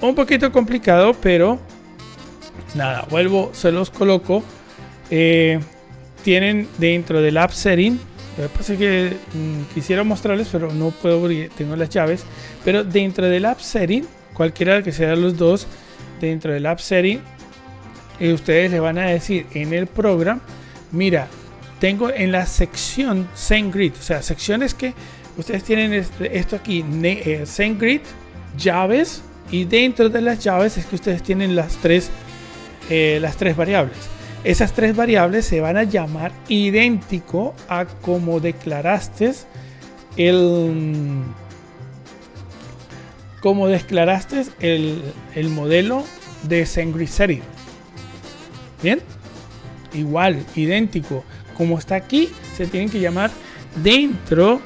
Un poquito complicado, pero nada, se los coloco. Tienen dentro del app setting, lo que pasa es que quisiera mostrarles, pero no puedo porque tengo las llaves. Pero dentro del app setting, cualquiera que sean los dos, dentro del app setting, ustedes le van a decir en el program, mira, tengo en la sección SendGrid, o sea, secciones que ustedes tienen esto aquí, SendGrid, llaves, y dentro de las llaves es que ustedes tienen las tres variables. Esas tres variables se van a llamar idéntico a como declaraste el modelo de SendGrid setting. Bien, igual, idéntico como está aquí, se tienen que llamar dentro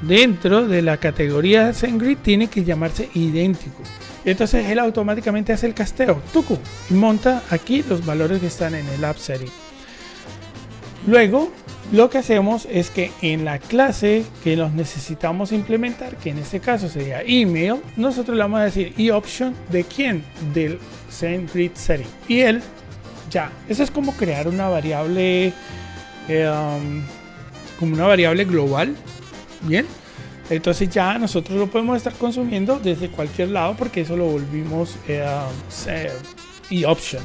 de la categoría SendGrid, tiene que llamarse idéntico. Entonces él automáticamente hace el casteo y monta aquí los valores que están en el app setting. Luego lo que hacemos es que en la clase que nos necesitamos implementar, que en este caso sería email, nosotros le vamos a decir iOption de quién, del SendGrid setting, y él ya, eso es como crear una variable global. Bien, entonces ya nosotros lo podemos estar consumiendo desde cualquier lado porque eso lo volvimos iOption.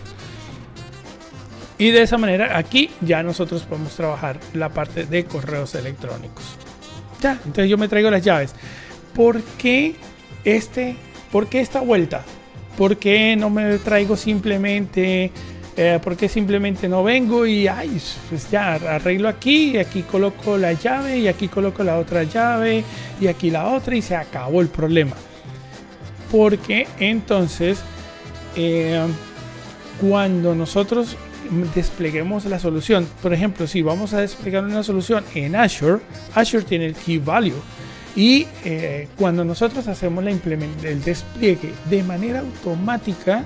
Y de esa manera aquí ya nosotros podemos trabajar la parte de correos electrónicos. Ya, entonces yo me traigo las llaves. ¿Por qué esta vuelta? ¿Por qué no me traigo simplemente? ¿Por qué simplemente no vengo y pues ya arreglo aquí, y aquí coloco la llave y aquí coloco la otra llave y aquí la otra y se acabó el problema? Porque entonces cuando nosotros despleguemos la solución, por ejemplo, si vamos a desplegar una solución en Azure tiene el key value y cuando nosotros hacemos el despliegue de manera automática,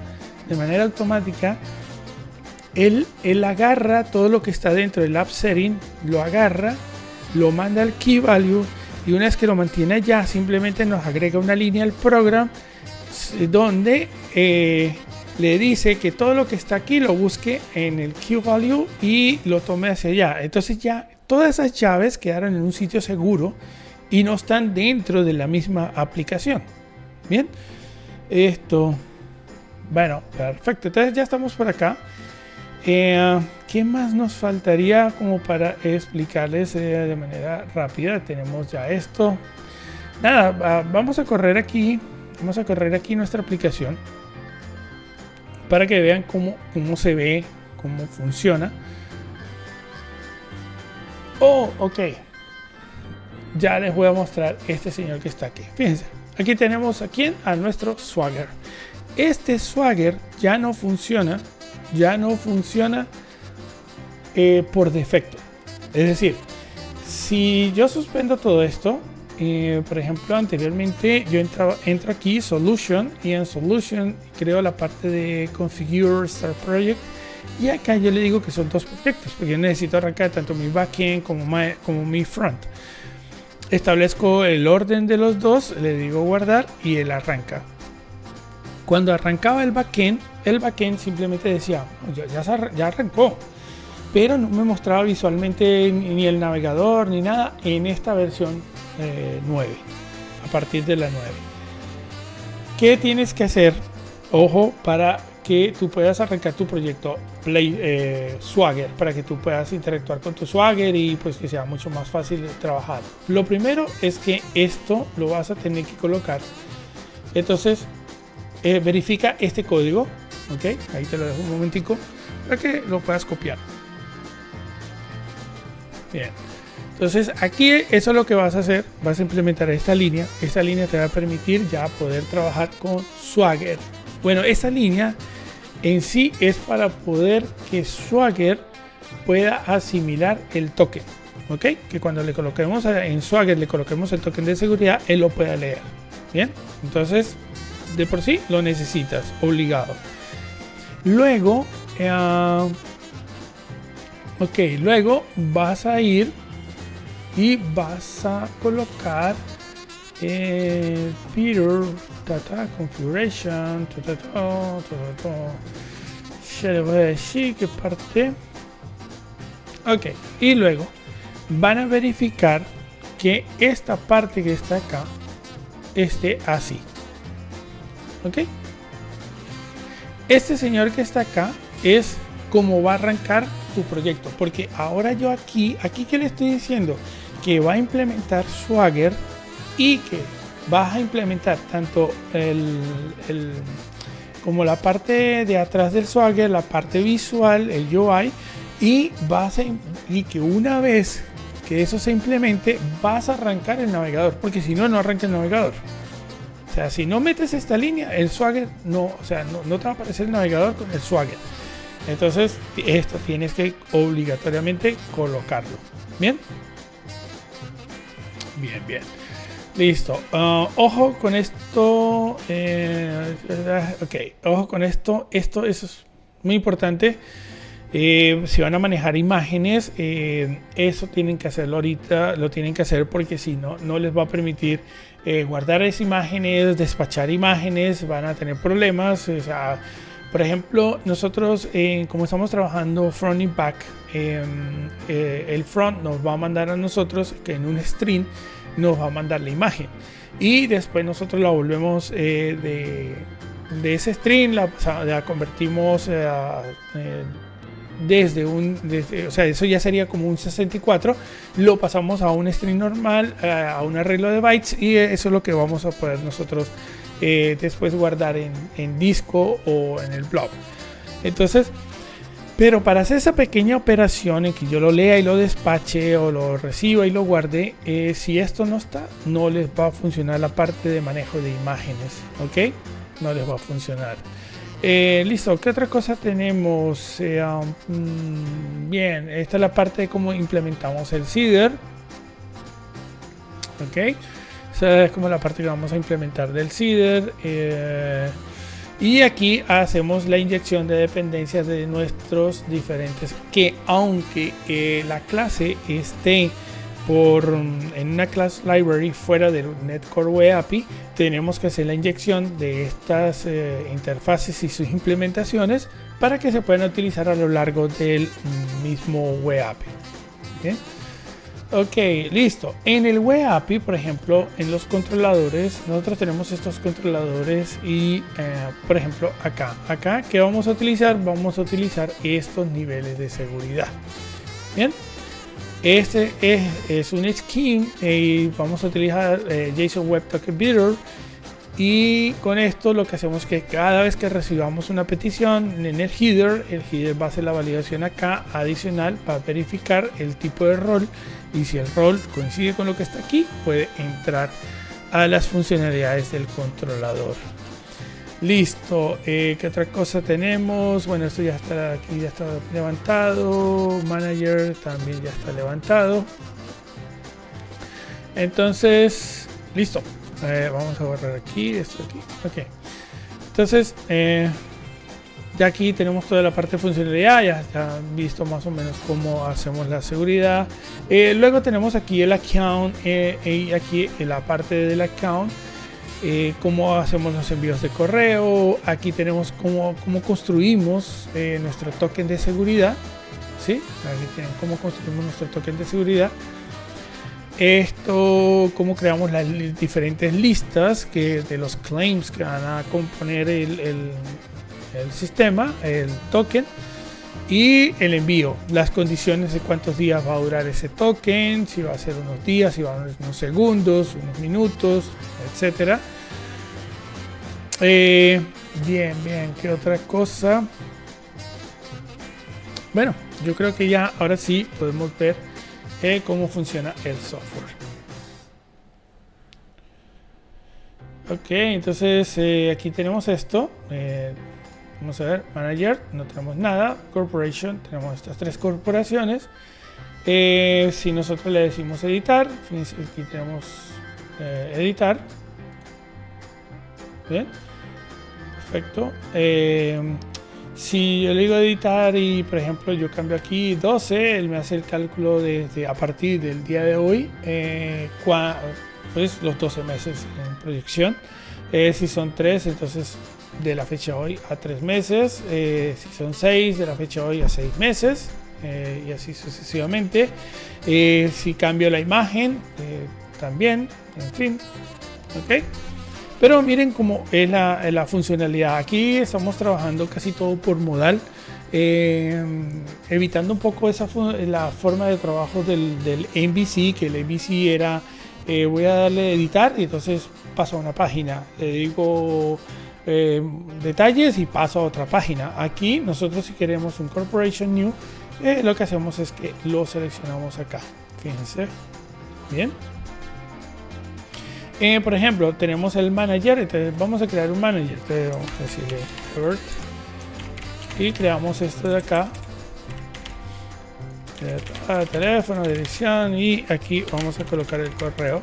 él agarra todo lo que está dentro del app setting, lo agarra, lo manda al key value y una vez que lo mantiene allá, simplemente nos agrega una línea al program donde le dice que todo lo que está aquí lo busque en el key value y lo tome hacia allá. Entonces ya todas esas llaves quedaron en un sitio seguro y no están dentro de la misma aplicación. Bien, bueno, perfecto. Entonces ya estamos por acá. ¿Qué más nos faltaría como para explicarles de manera rápida? Tenemos ya esto. Nada, vamos a correr aquí nuestra aplicación para que vean cómo se ve, cómo funciona. Oh, ok. Ya les voy a mostrar este señor que está aquí. Fíjense, aquí tenemos a quién, a nuestro Swagger. Este Swagger ya no funciona por defecto. Es decir, si yo suspendo todo esto, por ejemplo, anteriormente yo entro aquí, Solution, y en Solution creo la parte de Configure Start Project, y acá yo le digo que son dos proyectos, porque yo necesito arrancar tanto mi backend como mi front. Establezco el orden de los dos, le digo guardar y él arranca. Cuando arrancaba el backend simplemente decía, ya arrancó, pero no me mostraba visualmente ni el navegador ni nada en esta versión 9, a partir de la 9. ¿Qué tienes que hacer? Ojo, para que tú puedas arrancar tu proyecto Swagger, para que tú puedas interactuar con tu Swagger y pues que sea mucho más fácil de trabajar. Lo primero es que esto lo vas a tener que colocar. Entonces verifica este código, ok, ahí te lo dejo un momentico para que lo puedas copiar. Bien, entonces aquí eso es lo que vas a hacer. Vas a implementar esta línea te va a permitir ya poder trabajar con Swagger. Bueno, esa línea en sí es para poder que Swagger pueda asimilar el token, ok, que cuando le coloquemos en Swagger le coloquemos el token de seguridad, él lo pueda leer. Bien, entonces de por sí lo necesitas, obligado. Luego luego vas a ir y vas a colocar Peter configuration ya le voy a decir qué parte. Ok, y luego van a verificar que esta parte que está acá esté así. Ok, este señor que está acá es como va a arrancar tu proyecto, porque ahora yo aquí que le estoy diciendo que va a implementar Swagger y que vas a implementar tanto como la parte de atrás del Swagger, la parte visual, el UI, y que una vez que eso se implemente vas a arrancar el navegador, porque si no, no arranca el navegador. O sea, si no metes esta línea, el Swagger no te va a aparecer el navegador con el Swagger. Entonces esto tienes que obligatoriamente colocarlo. Bien, listo. Ojo con esto. Ok, ojo con esto. Eso es muy importante. Si van a manejar imágenes, eso tienen que hacerlo ahorita, lo tienen que hacer, porque si no, no les va a permitir guardar esas imágenes, despachar imágenes, van a tener problemas. O sea, por ejemplo, nosotros como estamos trabajando front y back, el front nos va a mandar a nosotros que en un string nos va a mandar la imagen, y después nosotros la volvemos de ese string, la convertimos o sea, eso ya sería como un 64, lo pasamos a un string normal, a un arreglo de bytes, y eso es lo que vamos a poder nosotros después guardar en disco o en el blob. Entonces, pero para hacer esa pequeña operación en que yo lo lea y lo despache, o lo reciba y lo guarde, si esto no está, no les va a funcionar la parte de manejo de imágenes, ok, no les va a funcionar. Listo, ¿qué otra cosa tenemos? Bien, esta es la parte de cómo implementamos el seeder. Ok, esa es como la parte que vamos a implementar del seeder. Y aquí hacemos la inyección de dependencias de nuestros diferentes, que aunque la clase esté en una class library fuera del Netcore Web API, tenemos que hacer la inyección de estas interfaces y sus implementaciones para que se puedan utilizar a lo largo del mismo Web API. ¿Bien? Ok, listo. En el Web API, por ejemplo, en los controladores, nosotros tenemos estos controladores y, por ejemplo, acá, ¿qué vamos a utilizar? Vamos a utilizar estos niveles de seguridad. Bien. Este es un scheme y vamos a utilizar JSON Web Token Builder, Y con esto lo que hacemos es que cada vez que recibamos una petición en el header va a hacer la validación acá adicional para verificar el tipo de rol, y si el rol coincide con lo que está aquí, puede entrar a las funcionalidades del controlador. Listo. ¿Qué otra cosa tenemos? Bueno, esto ya está aquí, ya está levantado. Manager también ya está levantado. Entonces, listo. Vamos a borrar aquí, esto aquí. Ok. Entonces, ya aquí tenemos toda la parte de funcionalidad. Ya han visto más o menos cómo hacemos la seguridad. Luego tenemos aquí el account. Y aquí en la parte del account, cómo hacemos los envíos de correo. Aquí tenemos cómo construimos nuestro token de seguridad. ¿Sí? Aquí tienen cómo construimos nuestro token de seguridad. Esto, cómo creamos las diferentes listas de los claims que van a componer el sistema, el token, y el envío, las condiciones de cuántos días va a durar ese token, si va a ser unos días, si va a ser unos segundos, unos minutos, etcétera. Bien, ¿qué otra cosa? Bueno, yo creo que ya ahora sí podemos ver cómo funciona el software. Ok, entonces aquí tenemos esto. Vamos a ver, Manager, no tenemos nada. Corporation, tenemos estas tres corporaciones. Si nosotros le decimos editar, aquí tenemos editar. Bien, perfecto. Si yo le digo editar y por ejemplo yo cambio aquí 12, él me hace el cálculo desde a partir del día de hoy, pues los 12 meses en proyección. Si son 3, entonces de la fecha hoy a 3 meses. Si son 6, de la fecha hoy a 6 meses. Y así sucesivamente. Si cambio la imagen, también, en fin. ¿Ok? Pero miren cómo es la funcionalidad. Aquí estamos trabajando casi todo por modal, evitando un poco la forma de trabajo del MVC, que el MVC era voy a darle editar y entonces paso a una página, le digo detalles y paso a otra página. Aquí nosotros, si queremos un Corporation New, lo que hacemos es que lo seleccionamos acá. Fíjense bien. Por ejemplo, tenemos el manager, entonces vamos a crear un manager. Entonces vamos a decirle Word y creamos esto de acá, teléfono, dirección, y aquí vamos a colocar el correo.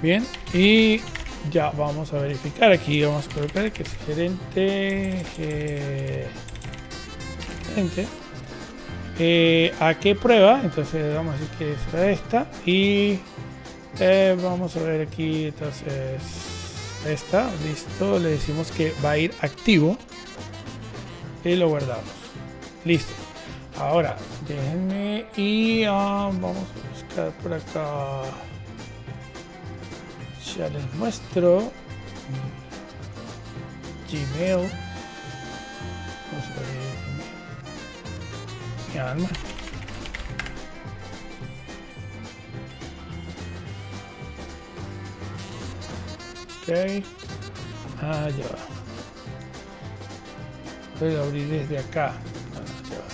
Bien, y ya vamos a verificar. Aquí vamos a colocar que es gerente. ¿A qué prueba? Entonces vamos a decir que será esta, y vamos a ver aquí, entonces esta, listo, le decimos que va a ir activo y lo guardamos. Listo. Ahora déjenme y vamos a buscar por acá, ya les muestro Gmail. Vamos a ver mi alma. Ok. Ya va. Voy a abrir desde acá. Ya va.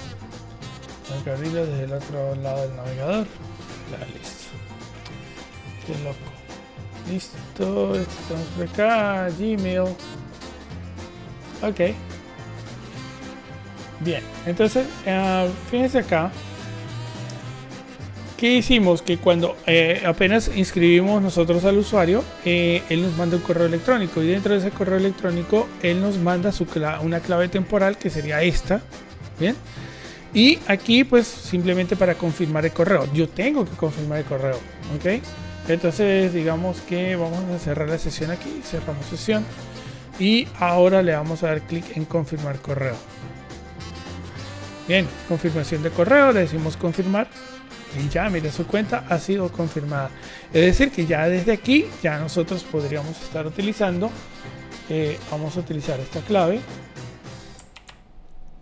Tengo que abrirlo desde el otro lado del navegador. Ya, listo. Qué loco. Listo. Esto estamos por acá. Gmail. Ok. Bien, entonces fíjense acá que hicimos que cuando apenas inscribimos nosotros al usuario, él nos manda un correo electrónico, y dentro de ese correo electrónico él nos manda una clave temporal, que sería esta. Bien, y aquí pues simplemente para confirmar el correo, yo tengo que confirmar el correo. Ok, entonces digamos que vamos a cerrar la sesión aquí, cerramos sesión, y ahora le vamos a dar clic en confirmar correo. Bien, confirmación de correo, le decimos confirmar y ya, mire, su cuenta ha sido confirmada. Es decir, que ya desde aquí ya nosotros podríamos estar utilizando, vamos a utilizar esta clave.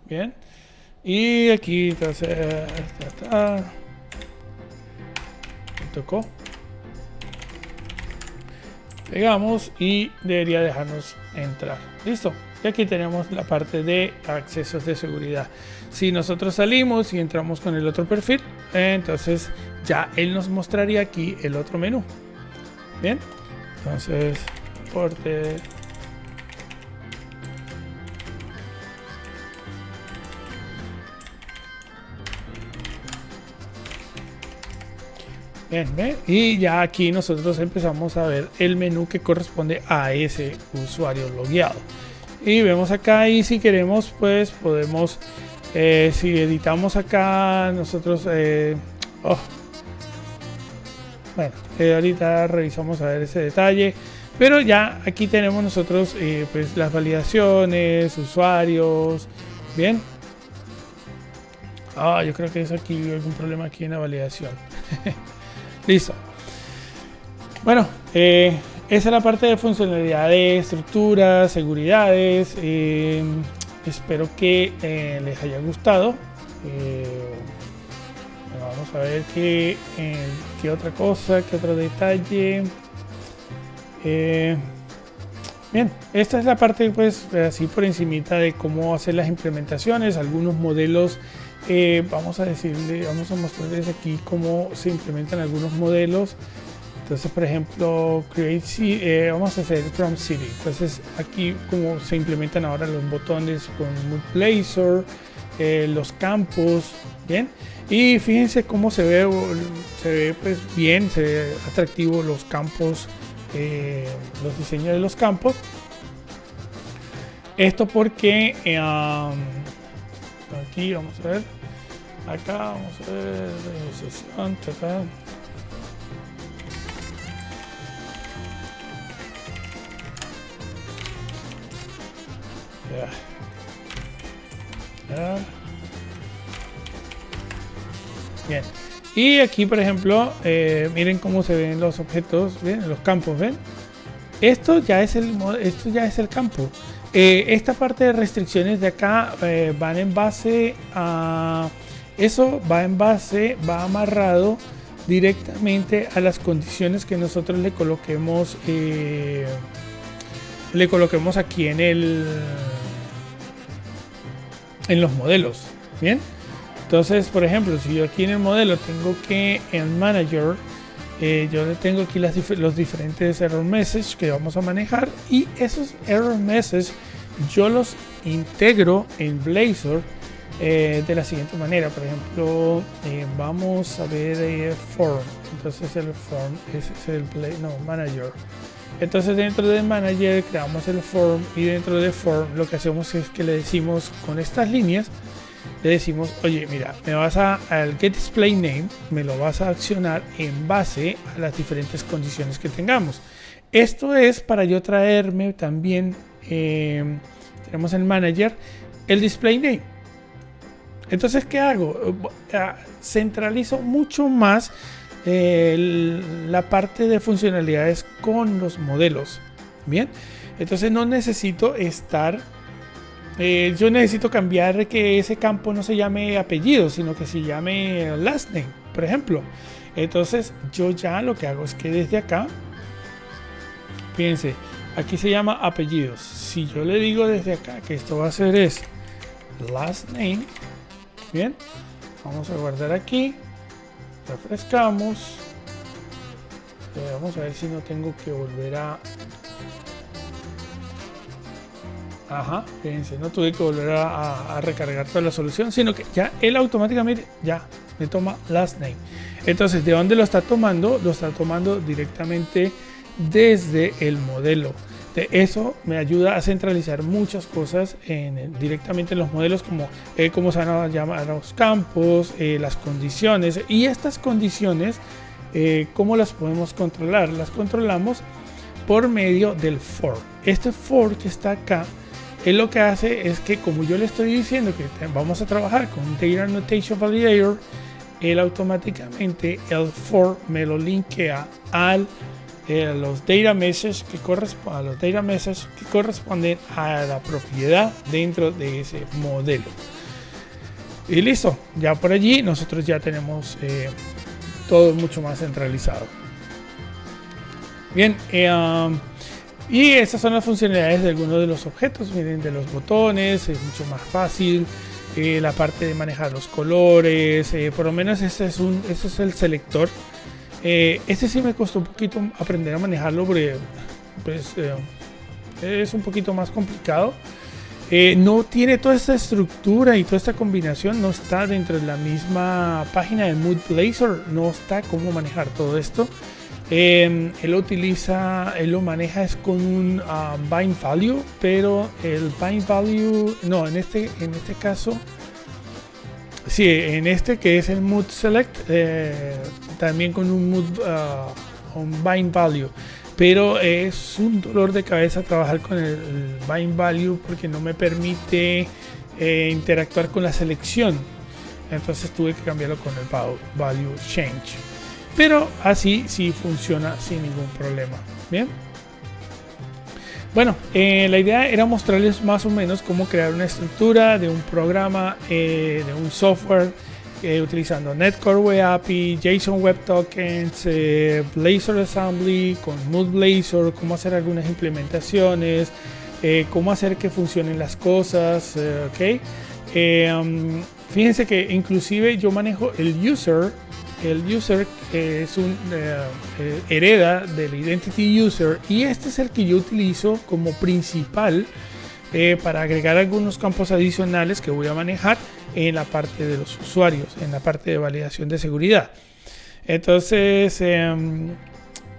Bien, y aquí entonces me tocó. Pegamos y debería dejarnos entrar. Listo. Y aquí tenemos la parte de accesos de seguridad. Si nosotros salimos y entramos con el otro perfil, entonces ya él nos mostraría aquí el otro menú. Bien. Entonces, porte. Bien, ¿ven? Y ya aquí nosotros empezamos a ver el menú que corresponde a ese usuario logueado. Y vemos acá, y si queremos, pues podemos, si editamos acá, nosotros, bueno, ahorita revisamos a ver ese detalle. Pero ya aquí tenemos nosotros pues las validaciones, usuarios, bien. Yo creo que es aquí algún problema aquí en la validación. Listo. Bueno, esa es la parte de funcionalidades, estructuras, seguridades. Espero que les haya gustado. Bueno, vamos a ver qué otra cosa, qué otro detalle. Bien, esta es la parte pues así por encimita de cómo hacer las implementaciones, algunos modelos. Vamos a mostrarles aquí cómo se implementan algunos modelos. Entonces, por ejemplo, vamos a hacer from city. Entonces, aquí como se implementan ahora los botones con Mood Blazor, los campos, bien. Y fíjense cómo se ve pues bien, se ve atractivo los campos, los diseños de los campos. Esto porque aquí vamos a ver, acá vamos a ver sesión, bien. Y aquí, por ejemplo, miren cómo se ven los objetos, ¿ven? Los campos, ¿ven? Esto ya es el campo. Esta parte de restricciones de acá van en base a eso, va amarrado directamente a las condiciones que nosotros le coloquemos aquí en los modelos. Bien, entonces, por ejemplo, si yo aquí en el modelo tengo que en manager, yo le tengo aquí los diferentes error messages que vamos a manejar, y esos error messages yo los integro en Blazor de la siguiente manera. Por ejemplo, vamos a ver form. Entonces el form es el manager. Entonces dentro de manager creamos el form, y dentro de form lo que hacemos es que le decimos con estas líneas, le decimos, oye, mira, al get display name me lo vas a accionar en base a las diferentes condiciones que tengamos. Esto es para yo traerme también, tenemos el manager, el display name. Entonces, ¿qué hago? Centralizo mucho más la parte de funcionalidades con los modelos. Bien, entonces no necesito yo necesito cambiar que ese campo no se llame apellido, sino que se llame last name, por ejemplo. Entonces yo ya lo que hago es que desde acá, fíjense, aquí se llama apellidos. Si yo le digo desde acá que esto va a ser last name, bien, vamos a guardar aquí, refrescamos, vamos a ver si no tengo que volver a... fíjense, no tuve que volver a recargar toda la solución, sino que ya él automáticamente ya me toma last name. Entonces, ¿de dónde lo está tomando? Lo está tomando directamente desde el modelo. De eso me ayuda a centralizar muchas cosas directamente en los modelos, como cómo se van a llamar los campos, las condiciones, y estas condiciones, ¿cómo las podemos controlar? Las controlamos por medio del for. Este for que está acá, él lo que hace es que, como yo le estoy diciendo que vamos a trabajar con un Data Annotation Validator, él automáticamente el for me lo linkea a los data messages que corresponden a la propiedad dentro de ese modelo. Y listo, ya por allí nosotros ya tenemos todo mucho más centralizado. Bien, y esas son las funcionalidades de algunos de los objetos. Miren, de los botones, es mucho más fácil. La parte de manejar los colores, por lo menos ese es el selector. Este sí me costó un poquito aprender a manejarlo porque pues, es un poquito más complicado. No tiene toda esta estructura y toda esta combinación, no está dentro de la misma página de Mood Blazor, no está cómo manejar todo esto. Él lo maneja es con un bind value, pero el bind value, no, en este caso, sí, en este que es el mood select, también con un bind value, pero es un dolor de cabeza trabajar con el bind value porque no me permite interactuar con la selección, entonces tuve que cambiarlo con el value change. Pero así sí funciona sin ningún problema. Bien. Bueno, la idea era mostrarles más o menos cómo crear una estructura de un programa, de un software, utilizando Netcore Web API, JSON Web Tokens, Blazor Assembly con Mood Blazor, cómo hacer algunas implementaciones, cómo hacer que funcionen las cosas. Fíjense que inclusive yo manejo el user. El user es hereda del identity user, y este es el que yo utilizo como principal para agregar algunos campos adicionales que voy a manejar en la parte de los usuarios, en la parte de validación de seguridad. Entonces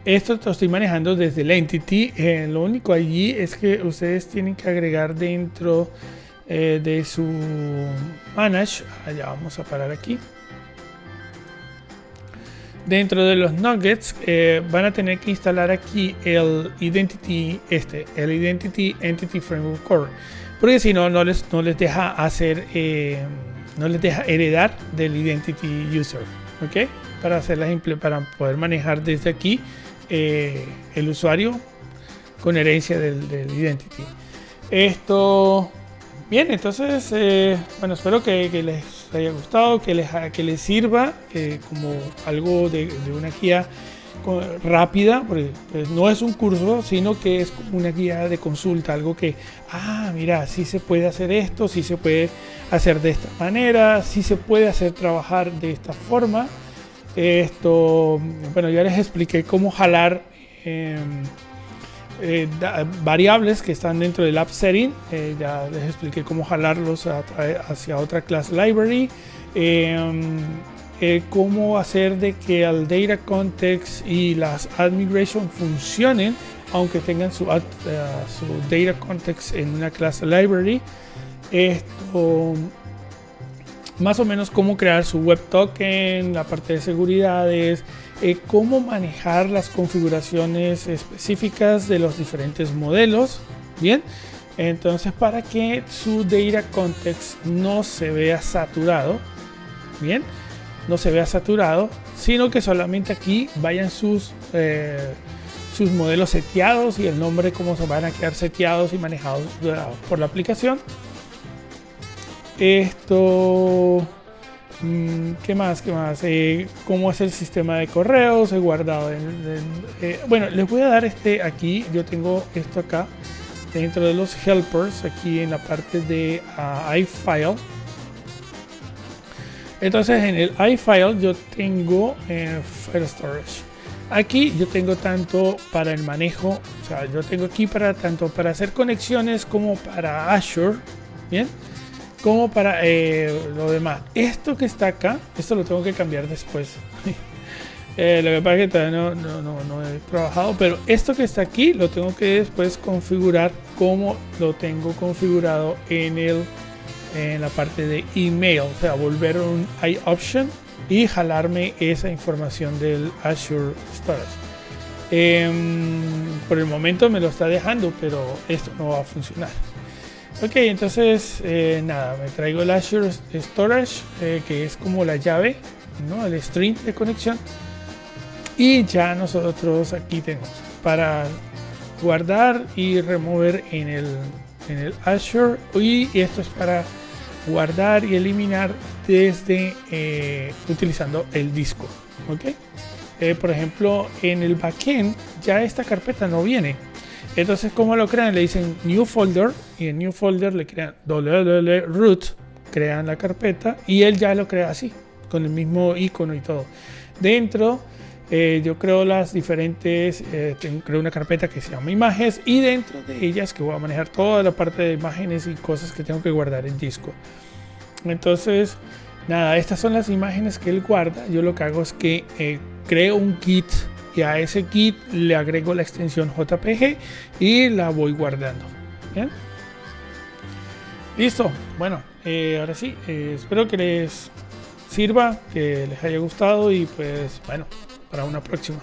esto lo estoy manejando desde el entity. Lo único allí es que ustedes tienen que agregar dentro de su manage, allá vamos a parar aquí. Dentro de los nuggets van a tener que instalar aquí el Identity Entity Framework Core, porque si no, no les deja hacer, no les deja heredar del Identity User, ¿ok? Para poder manejar desde aquí el usuario con herencia del Identity. Esto, bien, entonces, bueno, espero que les haya gustado, que les sirva como algo de una guía rápida, porque pues, no es un curso, sino que es como una guía de consulta, algo que, mira, sí se puede hacer esto, sí se puede hacer de esta manera, sí se puede hacer trabajar de esta forma. Esto, bueno, ya les expliqué cómo jalar variables que están dentro del app setting. Ya les expliqué cómo jalarlos hacia otra class library, cómo hacer de que el data context y las add migration funcionen aunque tengan su data context en una class library. Esto, más o menos cómo crear su web token, la parte de seguridades, cómo manejar las configuraciones específicas de los diferentes modelos. Bien, entonces para que su data context no se vea saturado, bien, no se vea saturado, sino que solamente aquí vayan sus modelos seteados y el nombre, cómo se van a quedar seteados y manejados por la aplicación. Esto, ¿qué más? ¿Cómo es el sistema de correos? He guardado bueno, les voy a dar aquí. Yo tengo esto acá dentro de los helpers, aquí en la parte de iFile. Entonces en el iFile yo tengo File Storage. Aquí yo tengo tanto para el manejo, o sea, yo tengo aquí tanto para hacer conexiones como para Azure, bien, como para lo demás. Esto que está acá, esto lo tengo que cambiar después. Lo que pasa es que todavía no he trabajado, pero esto que está aquí lo tengo que después configurar como lo tengo configurado en la parte de email, o sea, volver un iOption y jalarme esa información del Azure Storage. Por el momento me lo está dejando, pero esto no va a funcionar. Ok, entonces nada, me traigo el Azure Storage, que es como la llave, ¿no? El string de conexión, y ya nosotros aquí tenemos para guardar y remover en el Azure, y esto es para guardar y eliminar desde utilizando el disco. Ok, por ejemplo, en el backend ya esta carpeta no viene. Entonces, ¿cómo lo crean? Le dicen new folder y en new folder le crean root, crean la carpeta y él ya lo crea así, con el mismo icono y todo. Dentro, yo creo las diferentes, creo una carpeta que se llama imágenes y dentro de ellas que voy a manejar toda la parte de imágenes y cosas que tengo que guardar en disco. Entonces, nada, estas son las imágenes que él guarda. Yo lo que hago es que creo un kit y a ese kit le agrego la extensión JPG y la voy guardando. ¿Bien? Listo. Bueno, ahora sí, espero que les sirva, que les haya gustado y pues bueno, para una próxima.